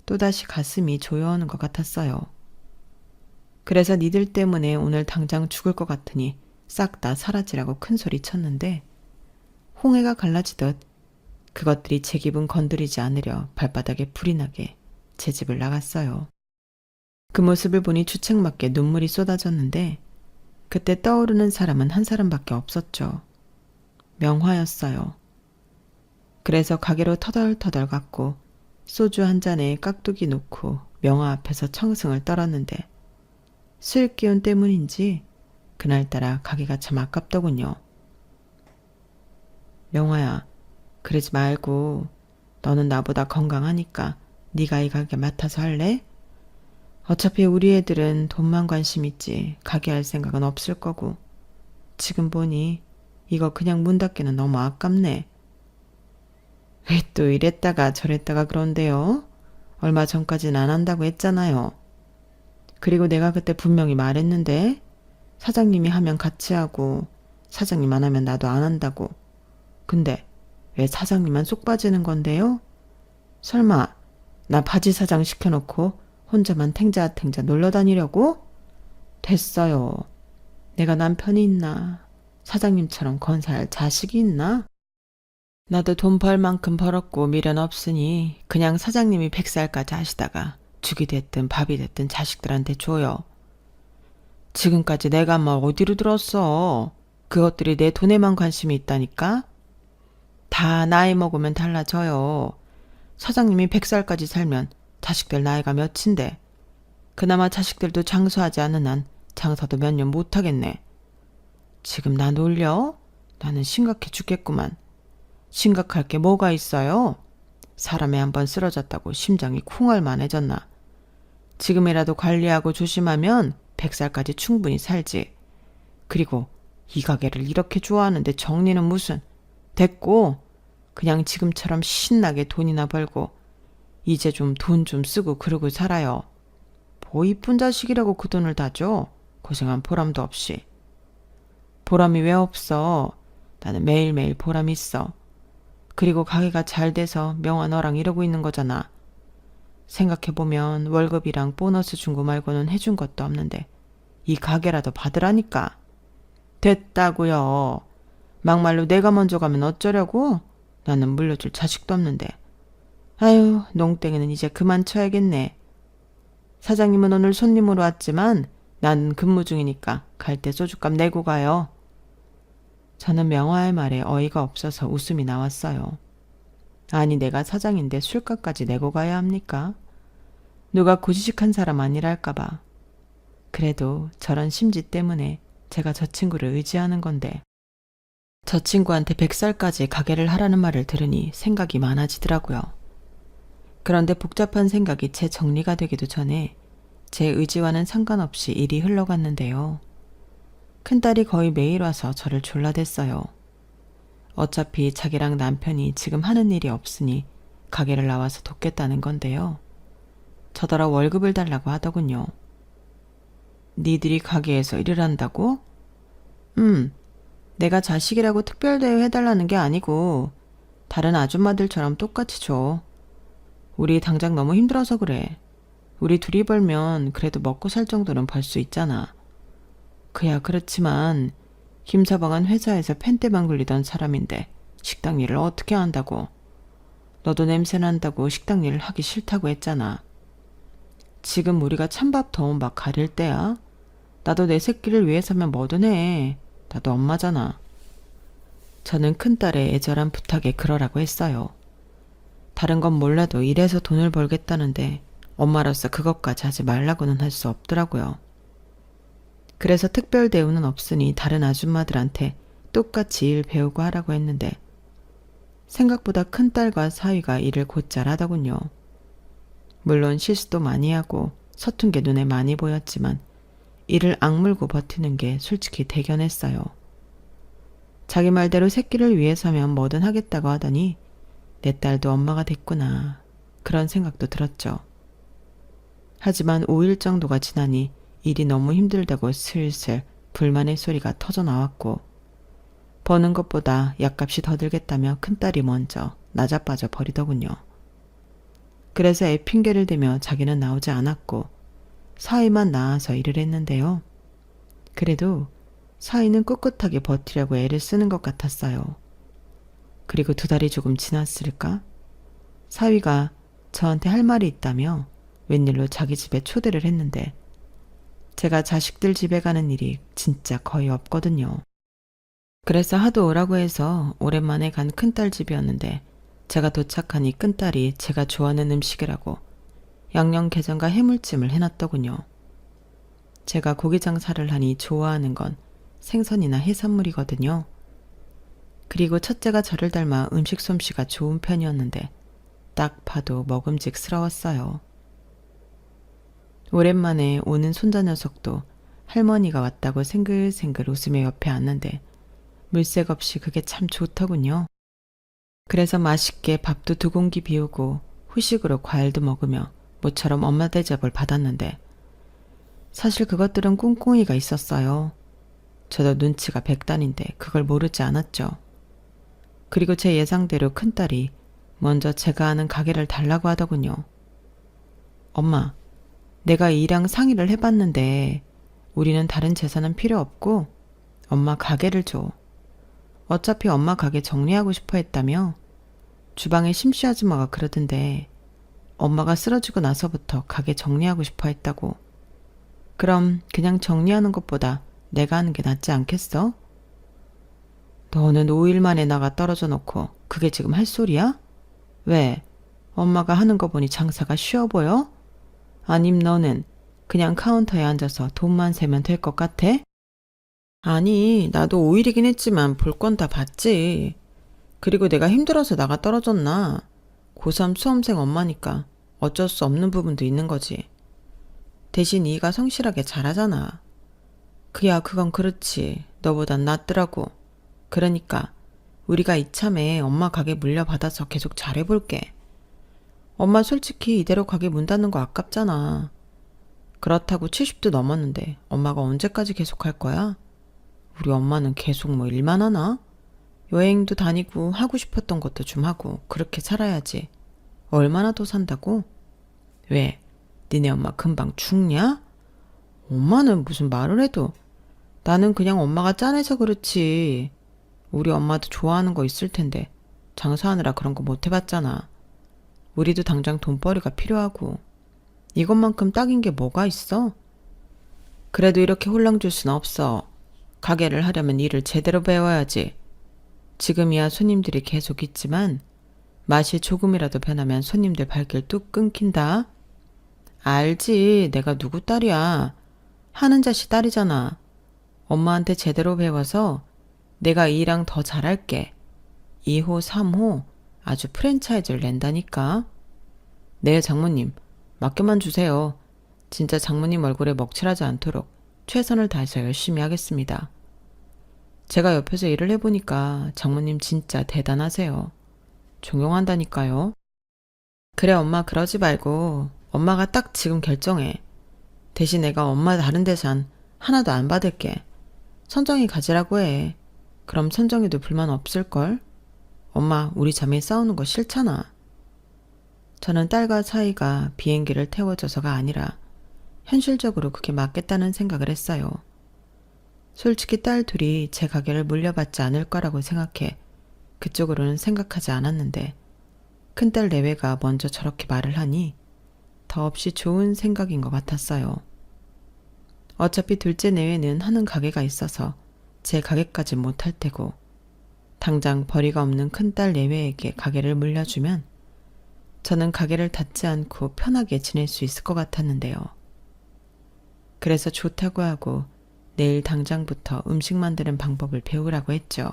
또다시 가슴이 조여오는 것 같았어요. 그래서 니들 때문에 오늘 당장 죽을 것 같으니 싹 다 사라지라고 큰 소리 쳤는데 홍해가 갈라지듯 그것들이 제 기분 건드리지 않으려 발바닥에 불이 나게 제 집을 나갔어요. 그 모습을 보니 주책맞게 눈물이 쏟아졌는데 그때 떠오르는 사람은 한 사람밖에 없었죠. 명화였어요. 그래서 가게로 터덜터덜 갔고 소주 한 잔에 깍두기 놓고 명화 앞에서 청승을 떨었는데 술 기운 때문인지 그날따라 가게가 참 아깝더군요. 명화야, 그러지 말고 너는 나보다 건강하니까 네가 이 가게 맡아서 할래? 어차피 우리 애들은 돈만 관심 있지 가게 할 생각은 없을 거고 지금 보니 이거 그냥 문 닫기는 너무 아깝네. 왜 또 이랬다가 저랬다가 그런데요? 얼마 전까진 안 한다고 했잖아요. 그리고 내가 그때 분명히 말했는데 사장님이 하면 같이 하고 사장님 안 하면 나도 안 한다고. 근데 왜 사장님만 쏙 빠지는 건데요? 설마 나 바지 사장 시켜놓고 혼자만 탱자탱자 놀러 다니려고? 됐어요. 내가 남편이 있나? 사장님처럼 건사할 자식이 있나? 나도 돈 벌 만큼 벌었고 미련 없으니 그냥 사장님이 100살까지 하시다가 죽이 됐든 밥이 됐든 자식들한테 줘요. 지금까지 내가 뭘 어디로 들었어? 그것들이 내 돈에만 관심이 있다니까? 다 나이 먹으면 달라져요. 사장님이 100살까지 살면 자식들 나이가 몇인데 그나마 자식들도 장수하지 않은 한 장사도 몇 년 못하겠네. 지금 나 놀려? 나는 심각해 죽겠구만. 심각할 게 뭐가 있어요? 사람이 한번 쓰러졌다고 심장이 쿵얼만해졌나. 지금이라도 관리하고 조심하면 100살까지 충분히 살지. 그리고 이 가게를 이렇게 좋아하는데 정리는 무슨. 됐고 그냥 지금처럼 신나게 돈이나 벌고 이제 좀 돈 좀 쓰고 그러고 살아요. 뭐 이쁜 자식이라고 그 돈을 다 줘? 고생한 보람도 없이. 보람이 왜 없어? 나는 매일매일 보람 있어. 그리고 가게가 잘 돼서 명화 너랑 이러고 있는 거잖아. 생각해보면 월급이랑 보너스 준 거 말고는 해준 것도 없는데 이 가게라도 받으라니까. 됐다고요. 막말로 내가 먼저 가면 어쩌려고? 나는 물려줄 자식도 없는데. 아유, 농땡이는 이제 그만 쳐야겠네. 사장님은 오늘 손님으로 왔지만 난 근무 중이니까 갈 때 소주값 내고 가요. 저는 명화의 말에 어이가 없어서 웃음이 나왔어요. 아니, 내가 사장인데 술값까지 내고 가야 합니까? 누가 고지식한 사람 아니랄까봐. 그래도 저런 심지 때문에 제가 저 친구를 의지하는 건데. 저 친구한테 100살까지 가게를 하라는 말을 들으니 생각이 많아지더라고요. 그런데 복잡한 생각이 채 정리가 되기도 전에 제 의지와는 상관없이 일이 흘러갔는데요. 큰딸이 거의 매일 와서 저를 졸라댔어요. 어차피 자기랑 남편이 지금 하는 일이 없으니 가게를 나와서 돕겠다는 건데요. 저더러 월급을 달라고 하더군요. 니들이 가게에서 일을 한다고? 내가 자식이라고 특별대우 해달라는 게 아니고 다른 아줌마들처럼 똑같이 줘. 우리 당장 너무 힘들어서 그래. 우리 둘이 벌면 그래도 먹고 살 정도는 벌 수 있잖아. 그야 그렇지만 김서방은 회사에서 펜대만 굴리던 사람인데 식당 일을 어떻게 한다고. 너도 냄새 난다고 식당 일을 하기 싫다고 했잖아. 지금 우리가 찬밥 더운 밥 가릴 때야. 나도 내 새끼를 위해서면 뭐든 해. 나도 엄마잖아. 저는 큰딸의 애절한 부탁에 그러라고 했어요. 다른 건 몰라도 일해서 돈을 벌겠다는데 엄마로서 그것까지 하지 말라고는 할 수 없더라고요. 그래서 특별 대우는 없으니 다른 아줌마들한테 똑같이 일 배우고 하라고 했는데 생각보다 큰딸과 사위가 일을 곧잘 하더군요. 물론 실수도 많이 하고 서툰 게 눈에 많이 보였지만 이를 악물고 버티는 게 솔직히 대견했어요. 자기 말대로 새끼를 위해서면 뭐든 하겠다고 하더니 내 딸도 엄마가 됐구나. 그런 생각도 들었죠. 하지만 5일 정도가 지나니 일이 너무 힘들다고 슬슬 불만의 소리가 터져 나왔고 버는 것보다 약값이 더 들겠다며 큰딸이 먼저 나자빠져 버리더군요. 그래서 애 핑계를 대며 자기는 나오지 않았고 사위만 나와서 일을 했는데요. 그래도 사위는 꿋꿋하게 버티려고 애를 쓰는 것 같았어요. 그리고 2달이 조금 지났을까? 사위가 저한테 할 말이 있다며 웬일로 자기 집에 초대를 했는데 제가 자식들 집에 가는 일이 진짜 거의 없거든요. 그래서 하도 오라고 해서 오랜만에 간 큰딸 집이었는데 제가 도착하니 큰딸이 제가 좋아하는 음식이라고 양념게장과 해물찜을 해놨더군요. 제가 고기 장사를 하니 좋아하는 건 생선이나 해산물이거든요. 그리고 첫째가 저를 닮아 음식 솜씨가 좋은 편이었는데 딱 봐도 먹음직스러웠어요. 오랜만에 오는 손자 녀석도 할머니가 왔다고 생글생글 웃으며 옆에 앉는데 물색 없이 그게 참 좋더군요. 그래서 맛있게 밥도 2공기 비우고 후식으로 과일도 먹으며 모처럼 엄마 대접을 받았는데 사실 그것들은 꿍꿍이가 있었어요. 저도 눈치가 백단인데 그걸 모르지 않았죠. 그리고 제 예상대로 큰딸이 먼저 제가 아는 가게를 달라고 하더군요. 엄마, 내가 이랑 상의를 해봤는데 우리는 다른 재산은 필요 없고 엄마 가게를 줘. 어차피 엄마 가게 정리하고 싶어 했다며? 주방에 심씨 아줌마가 그러던데 엄마가 쓰러지고 나서부터 가게 정리하고 싶어 했다고. 그럼 그냥 정리하는 것보다 내가 하는 게 낫지 않겠어? 너는 5일 만에 나가 떨어져 놓고 그게 지금 할 소리야? 왜? 엄마가 하는 거 보니 장사가 쉬워 보여? 아님 너는 그냥 카운터에 앉아서 돈만 세면 될 것 같아? 아니, 나도 5일이긴 했지만 볼 건 다 봤지. 그리고 내가 힘들어서 나가 떨어졌나? 고3 수험생 엄마니까 어쩔 수 없는 부분도 있는 거지. 대신 네가 성실하게 잘하잖아. 그야 그건 그렇지. 너보단 낫더라고. 그러니까 우리가 이참에 엄마 가게 물려받아서 계속 잘해볼게. 엄마 솔직히 이대로 가게 문 닫는 거 아깝잖아. 그렇다고 70도 넘었는데 엄마가 언제까지 계속 할 거야? 우리 엄마는 계속 뭐 일만 하나? 여행도 다니고 하고 싶었던 것도 좀 하고 그렇게 살아야지. 얼마나 더 산다고? 왜? 니네 엄마 금방 죽냐? 엄마는 무슨 말을 해도 나는 그냥 엄마가 짠해서 그렇지. 우리 엄마도 좋아하는 거 있을 텐데 장사하느라 그런 거 못 해봤잖아. 우리도 당장 돈벌이가 필요하고 이것만큼 딱인 게 뭐가 있어? 그래도 이렇게 홀랑 줄 수는 없어. 가게를 하려면 일을 제대로 배워야지. 지금이야 손님들이 계속 있지만 맛이 조금이라도 변하면 손님들 발길 뚝 끊긴다. 알지. 내가 누구 딸이야. 하는 자식 딸이잖아. 엄마한테 제대로 배워서 내가 이랑 더 잘할게. 2호, 3호 아주 프랜차이즈를 낸다니까. 네, 장모님. 맡겨만 주세요. 진짜 장모님 얼굴에 먹칠하지 않도록 최선을 다해서 열심히 하겠습니다. 제가 옆에서 일을 해보니까 장모님 진짜 대단하세요. 존경한다니까요. 그래, 엄마 그러지 말고 엄마가 딱 지금 결정해. 대신 내가 엄마 다른 데산 하나도 안 받을게. 선정이 가지라고 해. 그럼 선정이도 불만 없을걸? 엄마, 우리 자매 싸우는 거 싫잖아. 저는 딸과 사이가 비행기를 태워줘서가 아니라 현실적으로 그게 맞겠다는 생각을 했어요. 솔직히 딸 둘이 제 가게를 물려받지 않을 거라고 생각해 그쪽으로는 생각하지 않았는데 큰딸 내외가 먼저 저렇게 말을 하니 더없이 좋은 생각인 것 같았어요. 어차피 둘째 내외는 하는 가게가 있어서 제 가게까지 못할 테고 당장 벌이가 없는 큰딸 내외에게 가게를 물려주면 저는 가게를 닫지 않고 편하게 지낼 수 있을 것 같았는데요. 그래서 좋다고 하고 내일 당장부터 음식 만드는 방법을 배우라고 했죠.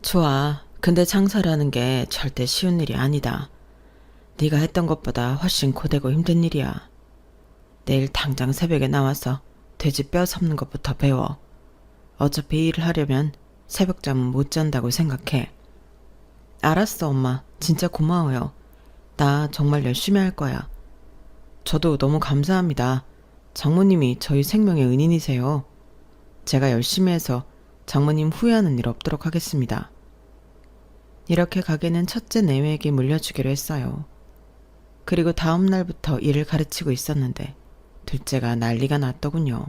좋아. 근데 장사라는 게 절대 쉬운 일이 아니다. 네가 했던 것보다 훨씬 고되고 힘든 일이야. 내일 당장 새벽에 나와서 돼지 뼈 섭는 것부터 배워. 어차피 일을 하려면 새벽잠은 못 잔다고 생각해. 알았어, 엄마. 진짜 고마워요. 나 정말 열심히 할 거야. 저도 너무 감사합니다. 장모님이 저희 생명의 은인이세요. 제가 열심히 해서 장모님 후회하는 일 없도록 하겠습니다. 이렇게 가게는 첫째 내외에게 물려주기로 했어요. 그리고 다음 날부터 일을 가르치고 있었는데 둘째가 난리가 났더군요.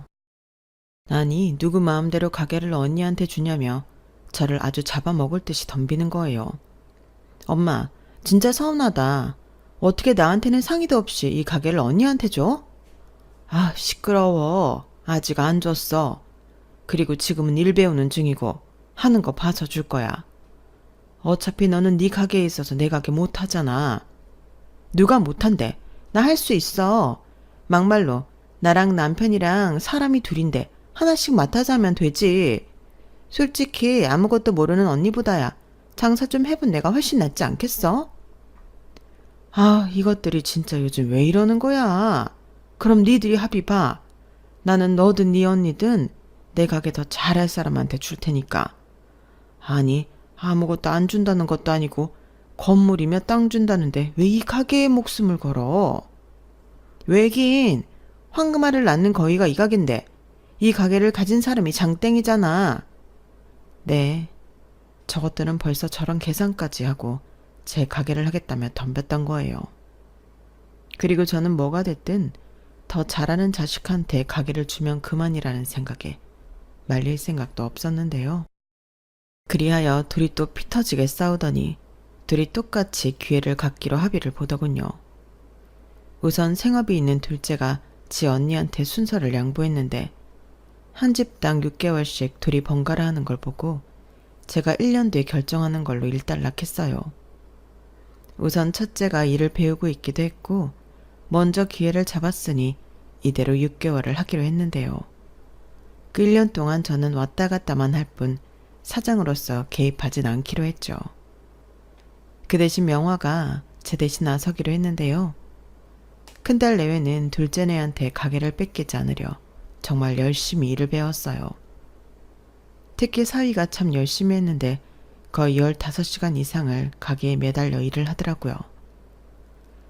아니, 누구 마음대로 가게를 언니한테 주냐며 저를 아주 잡아먹을 듯이 덤비는 거예요. 엄마, 진짜 서운하다. 어떻게 나한테는 상의도 없이 이 가게를 언니한테 줘? 아, 시끄러워. 아직 안 줬어. 그리고 지금은 일 배우는 중이고 하는 거 봐서 줄 거야. 어차피 너는 네 가게에 있어서 내 가게 못 하잖아. 누가 못한대? 나 할 수 있어. 막말로 나랑 남편이랑 사람이 둘인데 하나씩 맡아서 하면 되지. 솔직히 아무것도 모르는 언니보다야 장사 좀 해본 내가 훨씬 낫지 않겠어? 아, 이것들이 진짜 요즘 왜 이러는 거야? 그럼 니들이 합의 봐. 나는 너든 네 언니든 내 가게 더 잘할 사람한테 줄 테니까. 아니, 아무것도 안 준다는 것도 아니고 건물이며 땅 준다는데 왜 이 가게에 목숨을 걸어? 왜긴 황금알을 낳는 거위가 이 가게인데 이 가게를 가진 사람이 장땡이잖아. 네, 저것들은 벌써 저런 계산까지 하고 제 가게를 하겠다며 덤볐던 거예요. 그리고 저는 뭐가 됐든 더 잘하는 자식한테 가게를 주면 그만이라는 생각에 말릴 생각도 없었는데요. 그리하여 둘이 또 피터지게 싸우더니 둘이 똑같이 기회를 갖기로 합의를 보더군요. 우선 생업이 있는 둘째가 지 언니한테 순서를 양보했는데 한 집당 6개월씩 둘이 번갈아 하는 걸 보고 제가 1년 뒤에 결정하는 걸로 일단락했어요. 우선 첫째가 일을 배우고 있기도 했고 먼저 기회를 잡았으니 이대로 6개월을 하기로 했는데요. 그 1년 동안 저는 왔다 갔다만 할 뿐 사장으로서 개입하진 않기로 했죠. 그 대신 명화가 제 대신 나서기로 했는데요. 큰딸 내외는 둘째네한테 가게를 뺏기지 않으려 정말 열심히 일을 배웠어요. 특히 사위가 참 열심히 했는데 거의 15시간 이상을 가게에 매달려 일을 하더라고요.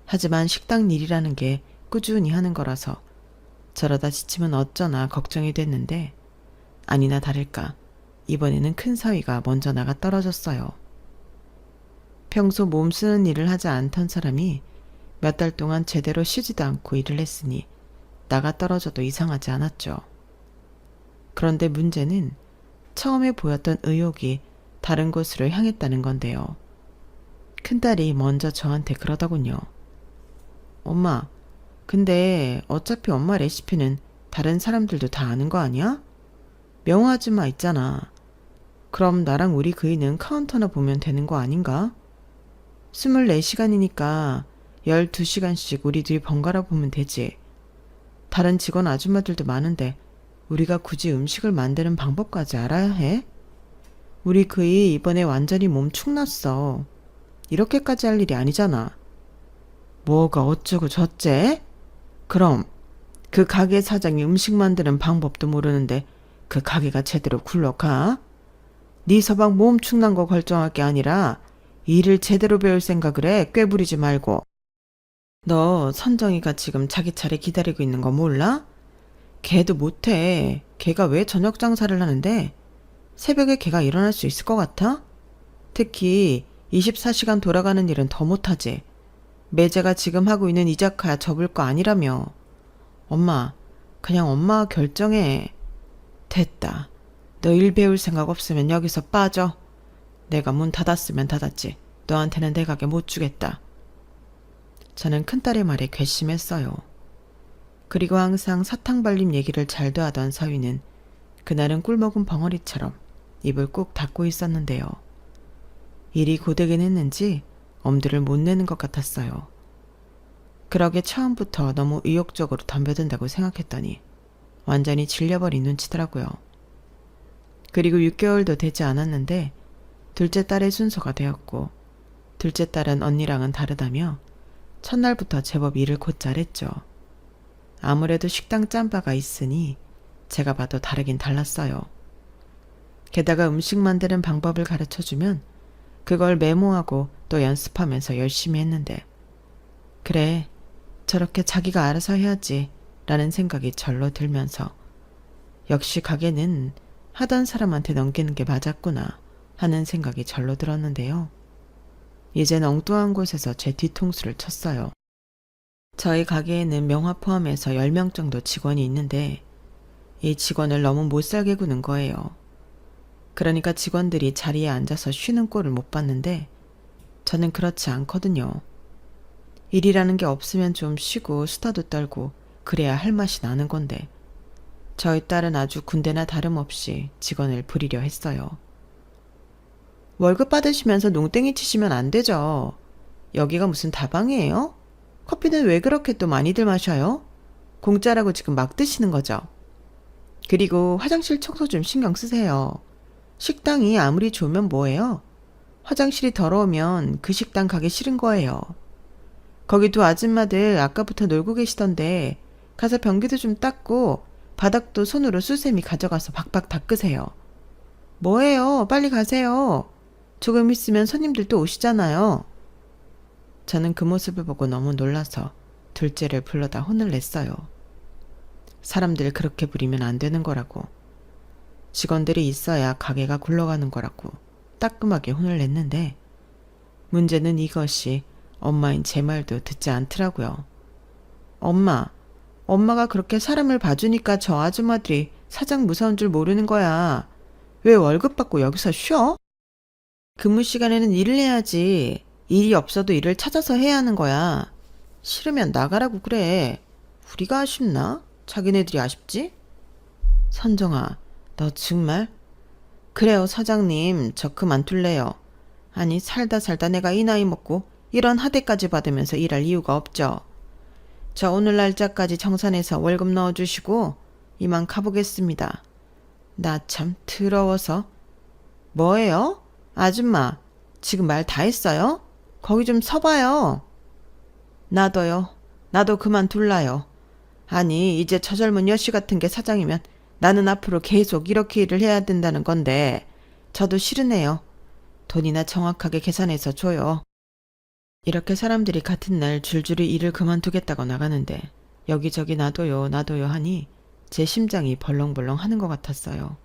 하지만 식당 일이라는 게 꾸준히 하는 거라서 저러다 지치면 어쩌나 걱정이 됐는데 아니나 다를까 이번에는 큰 사위가 먼저 나가 떨어졌어요. 평소 몸 쓰는 일을 하지 않던 사람이 몇 달 동안 제대로 쉬지도 않고 일을 했으니 나가 떨어져도 이상하지 않았죠. 그런데 문제는 처음에 보였던 의욕이 다른 곳으로 향했다는 건데요. 큰딸이 먼저 저한테 그러더군요. 엄마, 근데 어차피 엄마 레시피는 다른 사람들도 다 아는 거 아니야? 명호 아줌마 있잖아. 그럼 나랑 우리 그이는 카운터나 보면 되는 거 아닌가? 24시간이니까 12시간씩 우리 둘이 번갈아 보면 되지. 다른 직원 아줌마들도 많은데 우리가 굳이 음식을 만드는 방법까지 알아야 해? 우리 그이 이번에 완전히 몸 축났어. 이렇게까지 할 일이 아니잖아. 뭐가 어쩌고 저째? 그럼 그 가게 사장이 음식 만드는 방법도 모르는데 그 가게가 제대로 굴러가? 네 서방 몸 축난 거 결정할 게 아니라 일을 제대로 배울 생각을 해. 꾀부리지 말고. 너 선정이가 지금 자기 차례 기다리고 있는 거 몰라? 걔도 못해. 걔가 왜 저녁 장사를 하는데 새벽에 걔가 일어날 수 있을 것 같아? 특히 24시간 돌아가는 일은 더 못하지. 매제가 지금 하고 있는 이자카야 접을 거 아니라며. 엄마, 그냥 엄마가 결정해. 됐다. 너 일 배울 생각 없으면 여기서 빠져. 내가 문 닫았으면 닫았지. 너한테는 내 가게 못 주겠다. 저는 큰딸의 말에 괘씸했어요. 그리고 항상 사탕 발림 얘기를 잘도 하던 사위는 그날은 꿀먹은 벙어리처럼 입을 꾹 닫고 있었는데요. 일이 고되긴 했는지 엄두를 못 내는 것 같았어요. 그러게 처음부터 너무 의욕적으로 덤벼든다고 생각했더니 완전히 질려버린 눈치더라고요. 그리고 6개월도 되지 않았는데 둘째 딸의 순서가 되었고 둘째 딸은 언니랑은 다르다며 첫날부터 제법 일을 곧잘 했죠. 아무래도 식당 짬바가 있으니 제가 봐도 다르긴 달랐어요. 게다가 음식 만드는 방법을 가르쳐주면 그걸 메모하고 또 연습하면서 열심히 했는데 그래, 저렇게 자기가 알아서 해야지 라는 생각이 절로 들면서 역시 가게는 하던 사람한테 넘기는 게 맞았구나 하는 생각이 절로 들었는데요. 이젠 엉뚱한 곳에서 제 뒤통수를 쳤어요. 저희 가게에는 명화 포함해서 10명 정도 직원이 있는데 이 직원을 너무 못살게 구는 거예요. 그러니까 직원들이 자리에 앉아서 쉬는 꼴을 못 봤는데 저는 그렇지 않거든요. 일이라는 게 없으면 좀 쉬고 수다도 떨고 그래야 할 맛이 나는 건데 저희 딸은 아주 군대나 다름없이 직원을 부리려 했어요. 월급 받으시면서 농땡이 치시면 안 되죠. 여기가 무슨 다방이에요? 커피는 왜 그렇게 또 많이들 마셔요? 공짜라고 지금 막 드시는 거죠. 그리고 화장실 청소 좀 신경 쓰세요. 식당이 아무리 좋으면 뭐예요? 화장실이 더러우면 그 식당 가기 싫은 거예요. 거기 두 아줌마들 아까부터 놀고 계시던데 가서 변기도 좀 닦고 바닥도 손으로 수세미 가져가서 박박 닦으세요. 뭐예요? 빨리 가세요. 조금 있으면 손님들 또 오시잖아요. 저는 그 모습을 보고 너무 놀라서 둘째를 불러다 혼을 냈어요. 사람들 그렇게 부리면 안 되는 거라고. 직원들이 있어야 가게가 굴러가는 거라고 따끔하게 혼을 냈는데 문제는 이것이 엄마인 제 말도 듣지 않더라고요. 엄마가 그렇게 사람을 봐주니까 저 아줌마들이 사장 무서운 줄 모르는 거야. 왜 월급 받고 여기서 쉬어? 근무 시간에는 일을 해야지. 일이 없어도 일을 찾아서 해야 하는 거야. 싫으면 나가라고 그래. 우리가 아쉽나? 자기네들이 아쉽지? 선정아, 너 정말? 그래요, 사장님. 저 그만둘래요. 아니, 살다 내가 이 나이 먹고 이런 하대까지 받으면서 일할 이유가 없죠. 저 오늘 날짜까지 정산해서 월급 넣어주시고 이만 가보겠습니다. 나 참 더러워서. 뭐예요? 아줌마, 지금 말 다 했어요? 거기 좀 서봐요. 나도요. 나도 그만둘라요. 아니, 이제 저 젊은 여씨 같은 게 사장이면 나는 앞으로 계속 이렇게 일을 해야 된다는 건데 저도 싫으네요. 돈이나 정확하게 계산해서 줘요. 이렇게 사람들이 같은 날 줄줄이 일을 그만두겠다고 나가는데 여기저기 놔둬요, 놔둬요 하니 제 심장이 벌렁벌렁 하는 것 같았어요.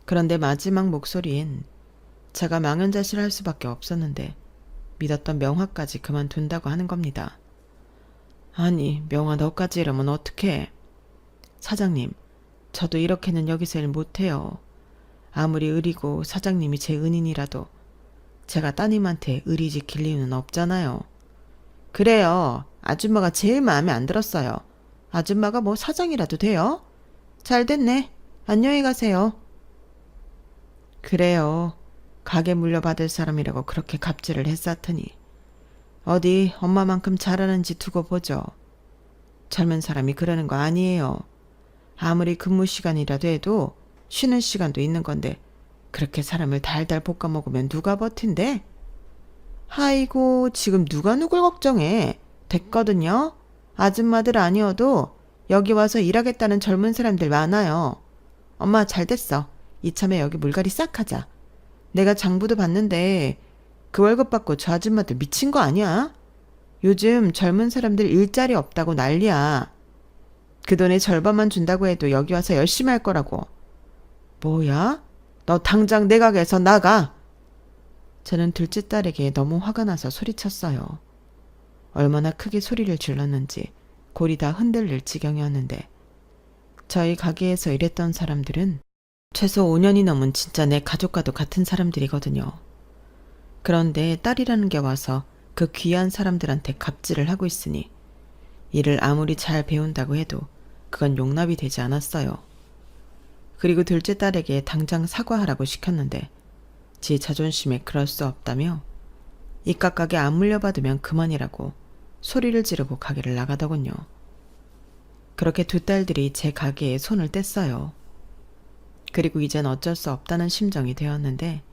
그런데 마지막 목소리엔 제가 망연자실할 할 수밖에 없었는데 믿었던 명화까지 그만둔다고 하는 겁니다. 아니, 명화 너까지 이러면 어떡해. 사장님, 저도 이렇게는 여기서 일 못해요. 아무리 의리고 사장님이 제 은인이라도 제가 따님한테 의리 지킬 이유는 없잖아요. 그래요. 아줌마가 제일 마음에 안 들었어요. 아줌마가 뭐 사장이라도 돼요? 잘 됐네. 안녕히 가세요. 그래요. 가게 물려받을 사람이라고 그렇게 갑질을 했었더니 어디 엄마만큼 잘하는지 두고 보죠. 젊은 사람이 그러는 거 아니에요. 아무리 근무 시간이라도 해도 쉬는 시간도 있는 건데 그렇게 사람을 달달 볶아 먹으면 누가 버틴대? 아이고, 지금 누가 누굴 걱정해. 됐거든요. 아줌마들 아니어도 여기 와서 일하겠다는 젊은 사람들 많아요. 엄마 잘 됐어. 이참에 여기 물갈이 싹 하자. 내가 장부도 봤는데 그 월급 받고 저 아줌마들 미친 거 아니야? 요즘 젊은 사람들 일자리 없다고 난리야. 그 돈의 절반만 준다고 해도 여기 와서 열심히 할 거라고. 뭐야? 너 당장 내 가게에서 나가. 저는 둘째 딸에게 너무 화가 나서 소리쳤어요. 얼마나 크게 소리를 질렀는지 골이 다 흔들릴 지경이었는데 저희 가게에서 일했던 사람들은 최소 5년이 넘은 진짜 내 가족과도 같은 사람들이거든요. 그런데 딸이라는 게 와서 그 귀한 사람들한테 갑질을 하고 있으니 일을 아무리 잘 배운다고 해도 그건 용납이 되지 않았어요. 그리고 둘째 딸에게 당장 사과하라고 시켰는데 지 자존심에 그럴 수 없다며 이깟 가게 안 물려받으면 그만이라고 소리를 지르고 가게를 나가더군요. 그렇게 두 딸들이 제 가게에 손을 뗐어요. 그리고 이젠 어쩔 수 없다는 심정이 되었는데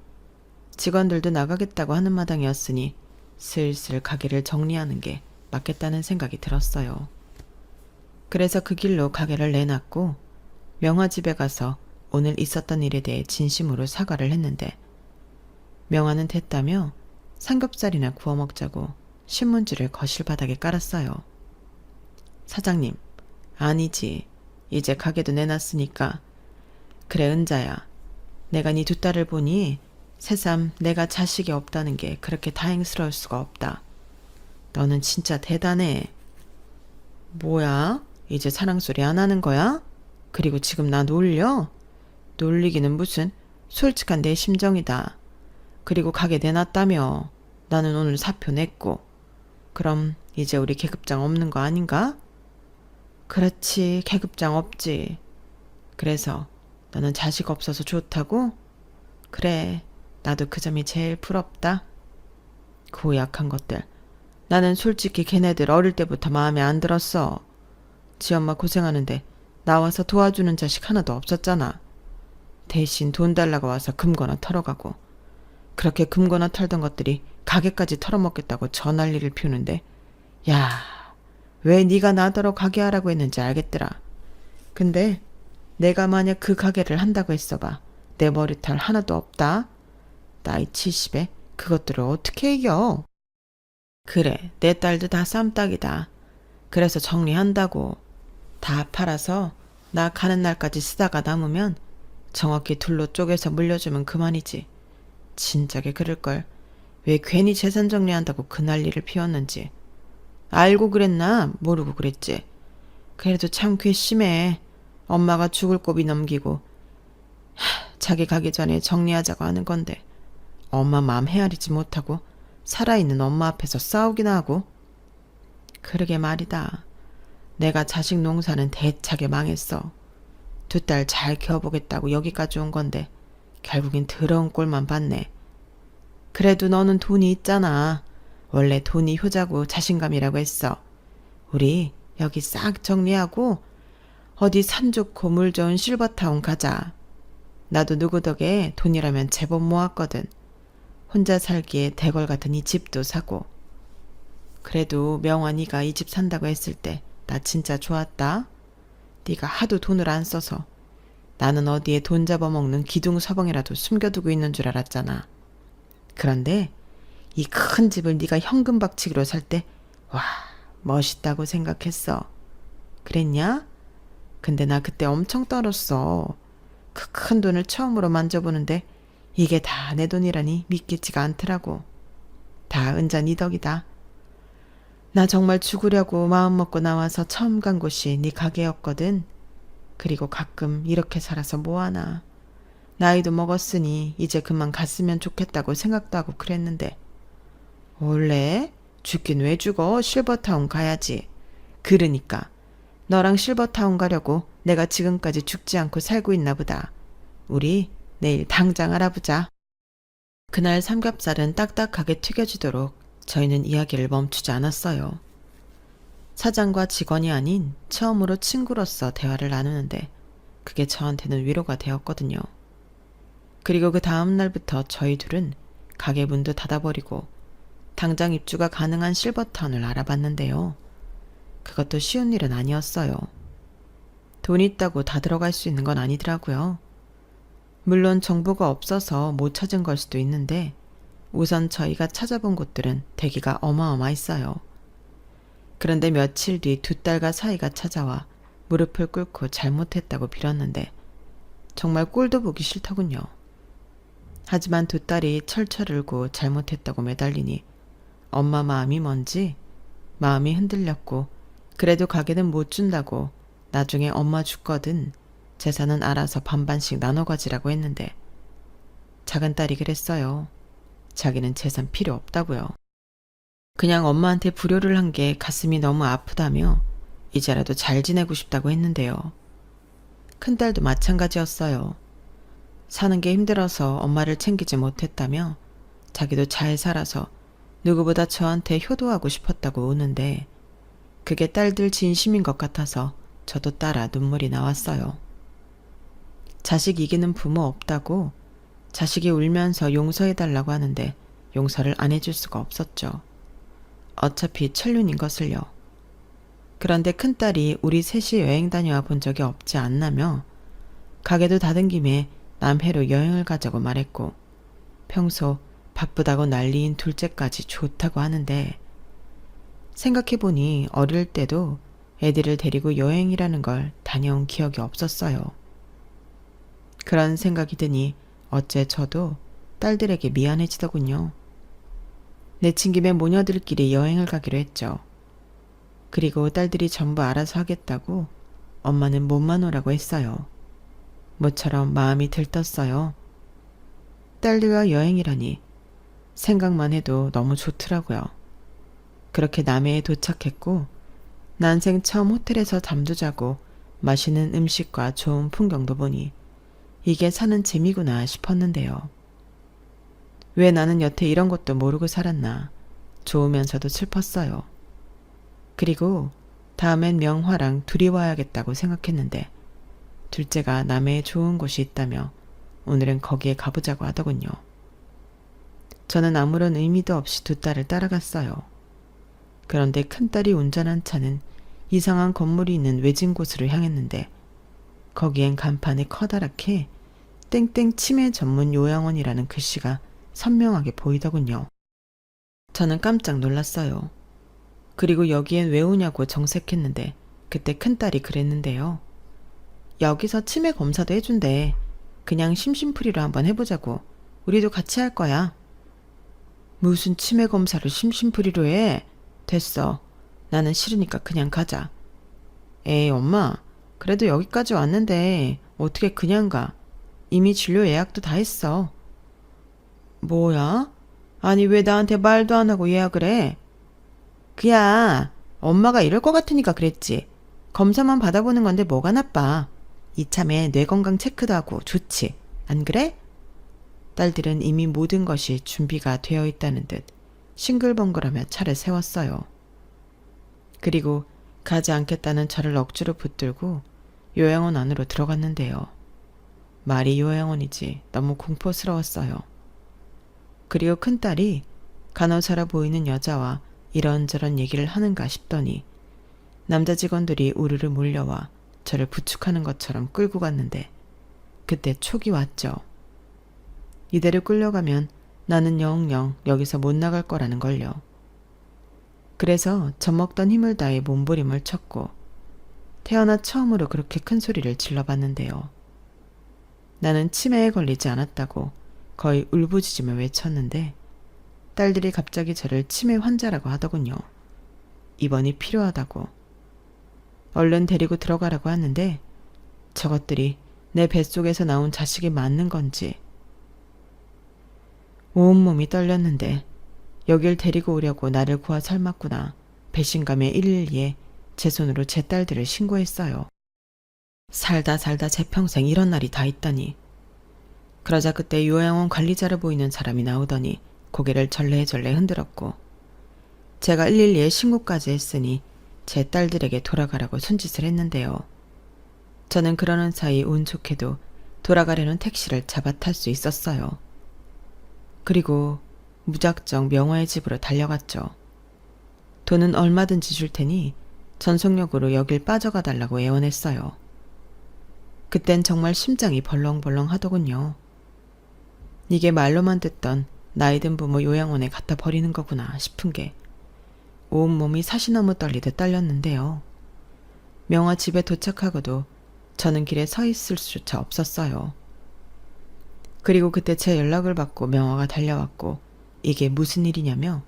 직원들도 나가겠다고 하는 마당이었으니 슬슬 가게를 정리하는 게 맞겠다는 생각이 들었어요. 그래서 그 길로 가게를 내놨고 명화 집에 가서 오늘 있었던 일에 대해 진심으로 사과를 했는데 명화는 됐다며 삼겹살이나 구워 먹자고 신문지를 거실 바닥에 깔았어요. 사장님, 아니지. 이제 가게도 내놨으니까. 그래, 은자야. 내가 네 두 딸을 보니 새삼 내가 자식이 없다는 게 그렇게 다행스러울 수가 없다. 너는 진짜 대단해. 뭐야? 이제 사랑소리 안 하는 거야? 그리고 지금 나 놀려? 놀리기는 무슨. 솔직한 내 심정이다. 그리고 가게 내놨다며. 나는 오늘 사표 냈고. 그럼 이제 우리 계급장 없는 거 아닌가? 그렇지, 계급장 없지. 그래서 너는 자식 없어서 좋다고? 그래, 나도 그 점이 제일 부럽다. 고약한 것들. 나는 솔직히 걔네들 어릴 때부터 마음에 안 들었어. 지 엄마 고생하는데 나와서 도와주는 자식 하나도 없었잖아. 대신 돈 달라고 와서 금거나 털어가고. 그렇게 금거나 털던 것들이 가게까지 털어먹겠다고 저 난리를 피우는데 야, 왜 네가 나더러 가게 하라고 했는지 알겠더라. 근데 내가 만약 그 가게를 한다고 했어봐. 내 머리털 하나도 없다. 나이 70에 그것들을 어떻게 이겨? 그래, 내 딸도 다 쌈딱이다. 그래서 정리한다고. 다 팔아서 나 가는 날까지 쓰다가 남으면 정확히 둘로 쪼개서 물려주면 그만이지. 진작에 그럴걸. 왜 괜히 재산 정리한다고 그 난리를 피웠는지. 알고 그랬나? 모르고 그랬지. 그래도 참 괘씸해. 엄마가 죽을 고비 넘기고 자기 가기 전에 정리하자고 하는 건데 엄마 마음 헤아리지 못하고 살아있는 엄마 앞에서 싸우기나 하고. 그러게 말이다. 내가 자식 농사는 대차게 망했어. 두 딸 잘 키워보겠다고 여기까지 온 건데 결국엔 더러운 꼴만 봤네. 그래도 너는 돈이 있잖아. 원래 돈이 효자고 자신감이라고 했어. 우리 여기 싹 정리하고 어디 산 좋고 물 좋은 실버타운 가자. 나도 누구 덕에 돈이라면 제법 모았거든. 혼자 살기에 대궐 같은 이 집도 사고. 그래도 명화 네가 이 집 산다고 했을 때 나 진짜 좋았다. 네가 하도 돈을 안 써서 나는 어디에 돈 잡아먹는 기둥서벙이라도 숨겨두고 있는 줄 알았잖아. 그런데 이 큰 집을 네가 현금 박치기로 살 때 와, 멋있다고 생각했어. 그랬냐? 근데 나 그때 엄청 떨었어. 그 큰 돈을 처음으로 만져보는데 이게 다 내 돈이라니 믿기지가 않더라고. 다 은자 네 덕이다. 나 정말 죽으려고 마음먹고 나와서 처음 간 곳이 네 가게였거든. 그리고 가끔 이렇게 살아서 뭐하나. 나이도 먹었으니 이제 그만 갔으면 좋겠다고 생각도 하고 그랬는데. 원래? 죽긴 왜 죽어? 실버타운 가야지. 그러니까 너랑 실버타운 가려고 내가 지금까지 죽지 않고 살고 있나 보다. 우리 내일 당장 알아보자. 그날 삼겹살은 딱딱하게 튀겨지도록 저희는 이야기를 멈추지 않았어요. 사장과 직원이 아닌 처음으로 친구로서 대화를 나누는데 그게 저한테는 위로가 되었거든요. 그리고 그 다음 날부터 저희 둘은 가게 문도 닫아버리고 당장 입주가 가능한 실버타운을 알아봤는데요. 그것도 쉬운 일은 아니었어요. 돈 있다고 다 들어갈 수 있는 건 아니더라고요. 물론 정보가 없어서 못 찾은 걸 수도 있는데 우선 저희가 찾아본 곳들은 대기가 어마어마했어요. 그런데 며칠 뒤 두 딸과 사이가 찾아와 무릎을 꿇고 잘못했다고 빌었는데 정말 꼴도 보기 싫더군요. 하지만 두 딸이 철철 울고 잘못했다고 매달리니 엄마 마음이 뭔지 마음이 흔들렸고 그래도 가게는 못 준다고 나중에 엄마 죽거든 재산은 알아서 반반씩 나눠 가지라고 했는데 작은 딸이 그랬어요. 자기는 재산 필요 없다고요. 그냥 엄마한테 불효를 한 게 가슴이 너무 아프다며 이제라도 잘 지내고 싶다고 했는데요. 큰딸도 마찬가지였어요. 사는 게 힘들어서 엄마를 챙기지 못했다며 자기도 잘 살아서 누구보다 저한테 효도하고 싶었다고 우는데 그게 딸들 진심인 것 같아서 저도 따라 눈물이 나왔어요. 자식 이기는 부모 없다고 자식이 울면서 용서해달라고 하는데 용서를 안 해줄 수가 없었죠. 어차피 천륜인 것을요. 그런데 큰딸이 우리 셋이 여행 다녀와 본 적이 없지 않나며 가게도 닫은 김에 남해로 여행을 가자고 말했고 평소 바쁘다고 난리인 둘째까지 좋다고 하는데 생각해보니 어릴 때도 애들을 데리고 여행이라는 걸 다녀온 기억이 없었어요. 그런 생각이 드니 어째 저도 딸들에게 미안해지더군요. 내친 김에 모녀들끼리 여행을 가기로 했죠. 그리고 딸들이 전부 알아서 하겠다고 엄마는 몸만 오라고 했어요. 모처럼 마음이 들떴어요. 딸들과 여행이라니 생각만 해도 너무 좋더라고요. 그렇게 남해에 도착했고 난생 처음 호텔에서 잠도 자고 맛있는 음식과 좋은 풍경도 보니 이게 사는 재미구나 싶었는데요. 왜 나는 여태 이런 것도 모르고 살았나 좋으면서도 슬펐어요. 그리고 다음엔 명화랑 둘이 와야겠다고 생각했는데 둘째가 남해에 좋은 곳이 있다며 오늘은 거기에 가보자고 하더군요. 저는 아무런 의미도 없이 두 딸을 따라갔어요. 그런데 큰딸이 운전한 차는 이상한 건물이 있는 외진 곳으로 향했는데 거기엔 간판에 커다랗게 땡땡 치매 전문 요양원이라는 글씨가 선명하게 보이더군요. 저는 깜짝 놀랐어요. 그리고 여기엔 왜 오냐고 정색했는데 그때 큰딸이 그랬는데요. 여기서 치매 검사도 해준대. 그냥 심심풀이로 한번 해보자고. 우리도 같이 할 거야. 무슨 치매 검사를 심심풀이로 해? 됐어. 나는 싫으니까 그냥 가자. 에이 엄마, 그래도 여기까지 왔는데 어떻게 그냥 가? 이미 진료 예약도 다 했어. 뭐야? 아니 왜 나한테 말도 안 하고 예약을 해? 그야 엄마가 이럴 것 같으니까 그랬지. 검사만 받아보는 건데 뭐가 나빠. 이참에 뇌건강 체크도 하고 좋지. 안 그래? 딸들은 이미 모든 것이 준비가 되어 있다는 듯 싱글벙글하며 차를 세웠어요. 그리고 가지 않겠다는 저를 억지로 붙들고 요양원 안으로 들어갔는데요. 말이 요양원이지 너무 공포스러웠어요. 그리고 큰딸이 간호사라 보이는 여자와 이런저런 얘기를 하는가 싶더니 남자 직원들이 우르르 몰려와 저를 부축하는 것처럼 끌고 갔는데 그때 촉이 왔죠. 이대로 끌려가면 나는 영영 여기서 못 나갈 거라는 걸요. 그래서 젖먹던 힘을 다해 몸부림을 쳤고 태어나 처음으로 그렇게 큰 소리를 질러봤는데요. 나는 치매에 걸리지 않았다고 거의 울부짖으며 외쳤는데 딸들이 갑자기 저를 치매 환자라고 하더군요. 입원이 필요하다고. 얼른 데리고 들어가라고 하는데 저것들이 내 뱃속에서 나온 자식이 맞는 건지 온몸이 떨렸는데 여길 데리고 오려고 나를 구하 삶았구나. 배신감에 112에 제 손으로 제 딸들을 신고했어요. 살다 제 평생 이런 날이 다 있다니. 그러자 그때 요양원 관리자로 보이는 사람이 나오더니 고개를 절레절레 흔들었고 제가 112에 신고까지 했으니 제 딸들에게 돌아가라고 손짓을 했는데요. 저는 그러는 사이 운 좋게도 돌아가려는 택시를 잡아 탈 수 있었어요. 그리고 무작정 명화의 집으로 달려갔죠. 돈은 얼마든지 줄 테니 전속력으로 여길 빠져가 달라고 애원했어요. 그땐 정말 심장이 벌렁벌렁 하더군요. 이게 말로만 듣던 나이든 부모 요양원에 갖다 버리는 거구나 싶은 게 온몸이 사시나무 떨리듯 떨렸는데요. 명화 집에 도착하고도 저는 길에 서 있을 수조차 없었어요. 그리고 그때 제 연락을 받고 명화가 달려왔고 이게 무슨 일이냐며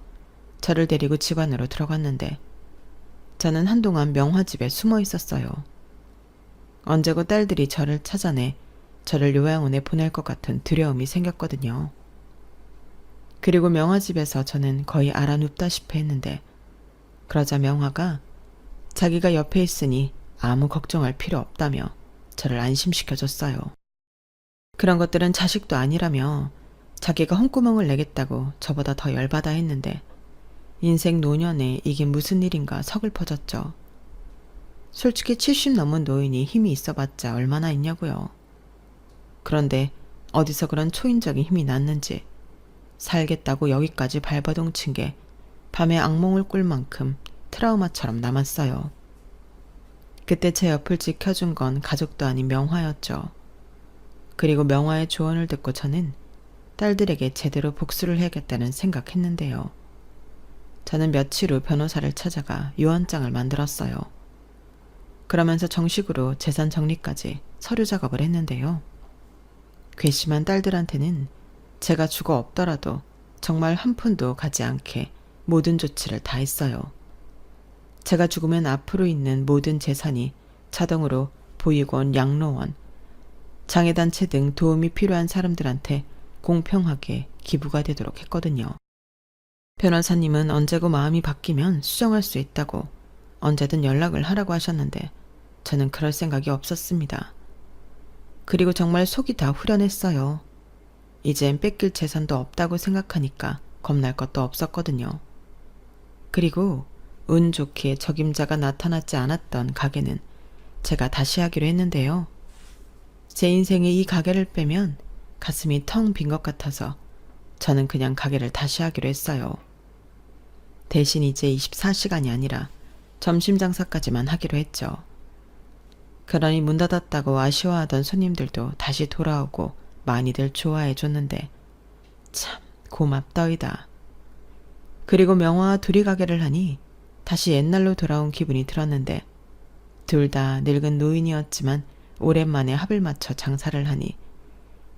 저를 데리고 집 안으로 들어갔는데 저는 한동안 명화 집에 숨어 있었어요. 언제고 딸들이 저를 찾아내 저를 요양원에 보낼 것 같은 두려움이 생겼거든요. 그리고 명화 집에서 저는 거의 알아눕다시피 했는데 그러자 명화가 자기가 옆에 있으니 아무 걱정할 필요 없다며 저를 안심시켜줬어요. 그런 것들은 자식도 아니라며 자기가 홍구멍을 내겠다고 저보다 더 열받아 했는데 인생 노년에 이게 무슨 일인가 서글퍼졌죠. 솔직히 70 넘은 노인이 힘이 있어봤자 얼마나 있냐고요. 그런데 어디서 그런 초인적인 힘이 났는지 살겠다고 여기까지 발버둥 친 게 밤에 악몽을 꿀 만큼 트라우마처럼 남았어요. 그때 제 옆을 지켜준 건 가족도 아닌 명화였죠. 그리고 명화의 조언을 듣고 저는 딸들에게 제대로 복수를 해야겠다는 생각했는데요. 저는 며칠 후 변호사를 찾아가 유언장을 만들었어요. 그러면서 정식으로 재산 정리까지 서류 작업을 했는데요. 괘씸한 딸들한테는 제가 죽어 없더라도 정말 한 푼도 가지 않게 모든 조치를 다 했어요. 제가 죽으면 앞으로 있는 모든 재산이 자동으로 보육원, 양로원, 장애단체 등 도움이 필요한 사람들한테 공평하게 기부가 되도록 했거든요. 변호사님은 언제고 마음이 바뀌면 수정할 수 있다고 언제든 연락을 하라고 하셨는데 저는 그럴 생각이 없었습니다. 그리고 정말 속이 다 후련했어요. 이젠 뺏길 재산도 없다고 생각하니까 겁날 것도 없었거든요. 그리고 운 좋게 적임자가 나타나지 않았던 가게는 제가 다시 하기로 했는데요. 제 인생에 이 가게를 빼면 가슴이 텅 빈 것 같아서 저는 그냥 가게를 다시 하기로 했어요. 대신 이제 24시간이 아니라 점심 장사까지만 하기로 했죠. 그러니 문 닫았다고 아쉬워하던 손님들도 다시 돌아오고 많이들 좋아해 줬는데 참 고맙더이다. 그리고 명화와 둘이 가게를 하니 다시 옛날로 돌아온 기분이 들었는데 둘 다 늙은 노인이었지만 오랜만에 합을 맞춰 장사를 하니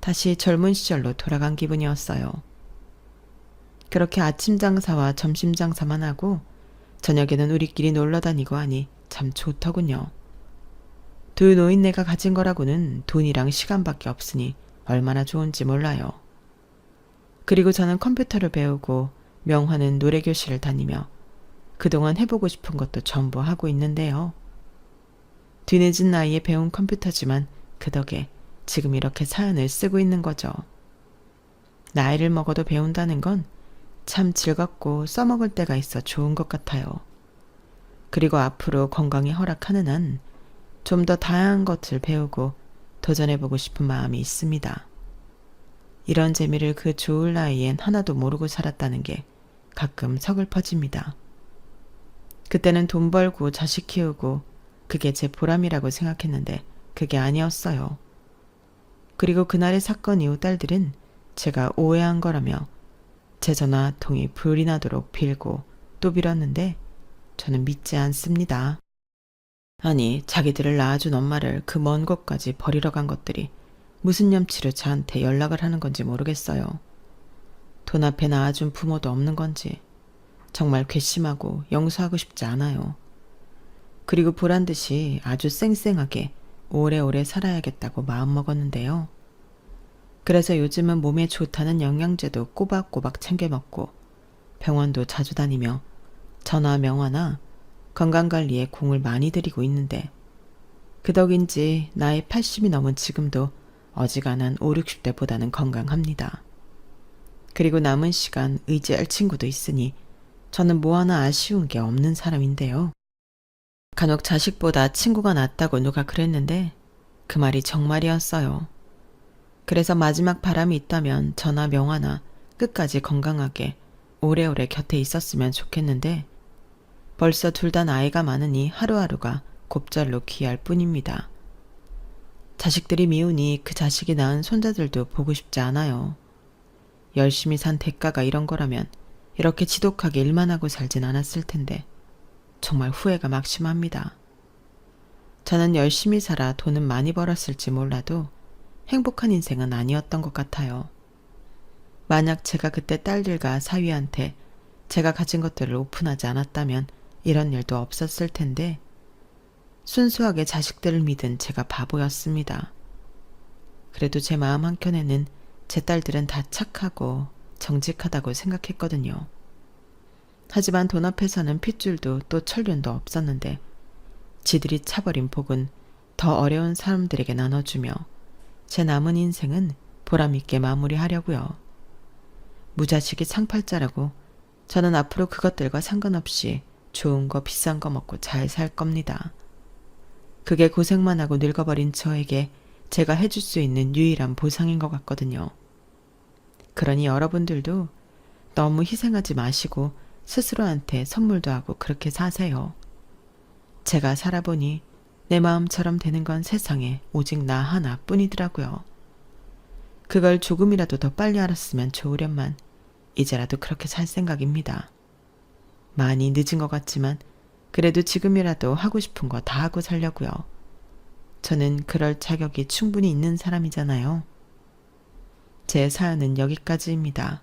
다시 젊은 시절로 돌아간 기분이었어요. 그렇게 아침 장사와 점심 장사만 하고 저녁에는 우리끼리 놀러 다니고 하니 참 좋더군요. 두 노인네가 가진 거라고는 돈이랑 시간밖에 없으니 얼마나 좋은지 몰라요. 그리고 저는 컴퓨터를 배우고 명화는 노래교실을 다니며 그동안 해보고 싶은 것도 전부 하고 있는데요. 뒤늦은 나이에 배운 컴퓨터지만 그 덕에 지금 이렇게 사연을 쓰고 있는 거죠. 나이를 먹어도 배운다는 건 참 즐겁고 써먹을 때가 있어 좋은 것 같아요. 그리고 앞으로 건강이 허락하는 한 좀 더 다양한 것을 배우고 도전해보고 싶은 마음이 있습니다. 이런 재미를 그 좋을 나이엔 하나도 모르고 살았다는 게 가끔 서글퍼집니다. 그때는 돈 벌고 자식 키우고 그게 제 보람이라고 생각했는데 그게 아니었어요. 그리고 그날의 사건 이후 딸들은 제가 오해한 거라며 제 전화통이 불이 나도록 빌고 또 빌었는데 저는 믿지 않습니다. 아니, 자기들을 낳아준 엄마를 그 먼 곳까지 버리러 간 것들이 무슨 염치로 저한테 연락을 하는 건지 모르겠어요. 돈 앞에 낳아준 부모도 없는 건지 정말 괘씸하고 용서하고 싶지 않아요. 그리고 보란듯이 아주 쌩쌩하게 오래오래 살아야겠다고 마음먹었는데요. 그래서 요즘은 몸에 좋다는 영양제도 꼬박꼬박 챙겨 먹고 병원도 자주 다니며 전화 명화나 건강관리에 공을 많이 들이고 있는데 그 덕인지 나이 80이 넘은 지금도 어지간한 5, 60대보다는 건강합니다. 그리고 남은 시간 의지할 친구도 있으니 저는 뭐 하나 아쉬운 게 없는 사람인데요. 간혹 자식보다 친구가 낫다고 누가 그랬는데 그 말이 정말이었어요. 그래서 마지막 바람이 있다면 저나 명화나 끝까지 건강하게 오래오래 곁에 있었으면 좋겠는데 벌써 둘 다 나이가 많으니 하루하루가 곱절로 귀할 뿐입니다. 자식들이 미우니 그 자식이 낳은 손자들도 보고 싶지 않아요. 열심히 산 대가가 이런 거라면 이렇게 지독하게 일만 하고 살진 않았을 텐데 정말 후회가 막심합니다. 저는 열심히 살아 돈은 많이 벌었을지 몰라도 행복한 인생은 아니었던 것 같아요. 만약 제가 그때 딸들과 사위한테 제가 가진 것들을 오픈하지 않았다면 이런 일도 없었을 텐데 순수하게 자식들을 믿은 제가 바보였습니다. 그래도 제 마음 한켠에는 제 딸들은 다 착하고 정직하다고 생각했거든요. 하지만 돈 앞에서는 핏줄도 또 천륜도 없었는데 지들이 차버린 복은 더 어려운 사람들에게 나눠주며 제 남은 인생은 보람있게 마무리하려고요. 무자식이 상팔자라고 저는 앞으로 그것들과 상관없이 좋은 거 비싼 거 먹고 잘 살 겁니다. 그게 고생만 하고 늙어버린 저에게 제가 해줄 수 있는 유일한 보상인 것 같거든요. 그러니 여러분들도 너무 희생하지 마시고 스스로한테 선물도 하고 그렇게 사세요. 제가 살아보니 내 마음처럼 되는 건 세상에 오직 나 하나뿐이더라고요. 그걸 조금이라도 더 빨리 알았으면 좋으련만 이제라도 그렇게 살 생각입니다. 많이 늦은 것 같지만 그래도 지금이라도 하고 싶은 거 다 하고 살려고요. 저는 그럴 자격이 충분히 있는 사람이잖아요. 제 사연은 여기까지입니다.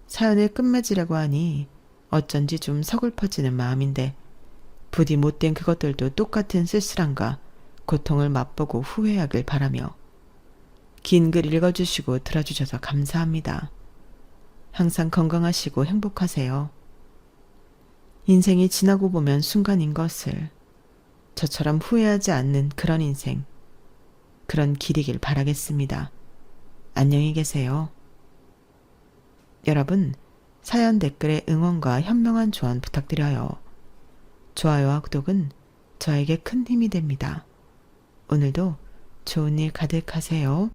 사연을 끝맺으려고 하니 어쩐지 좀 서글퍼지는 마음인데 부디 못된 그것들도 똑같은 쓸쓸함과 고통을 맛보고 후회하길 바라며 긴 글 읽어주시고 들어주셔서 감사합니다. 항상 건강하시고 행복하세요. 인생이 지나고 보면 순간인 것을 저처럼 후회하지 않는 그런 인생, 그런 길이길 바라겠습니다. 안녕히 계세요. 여러분, 사연 댓글에 응원과 현명한 조언 부탁드려요. 좋아요와 구독은 저에게 큰 힘이 됩니다. 오늘도 좋은 일 가득하세요.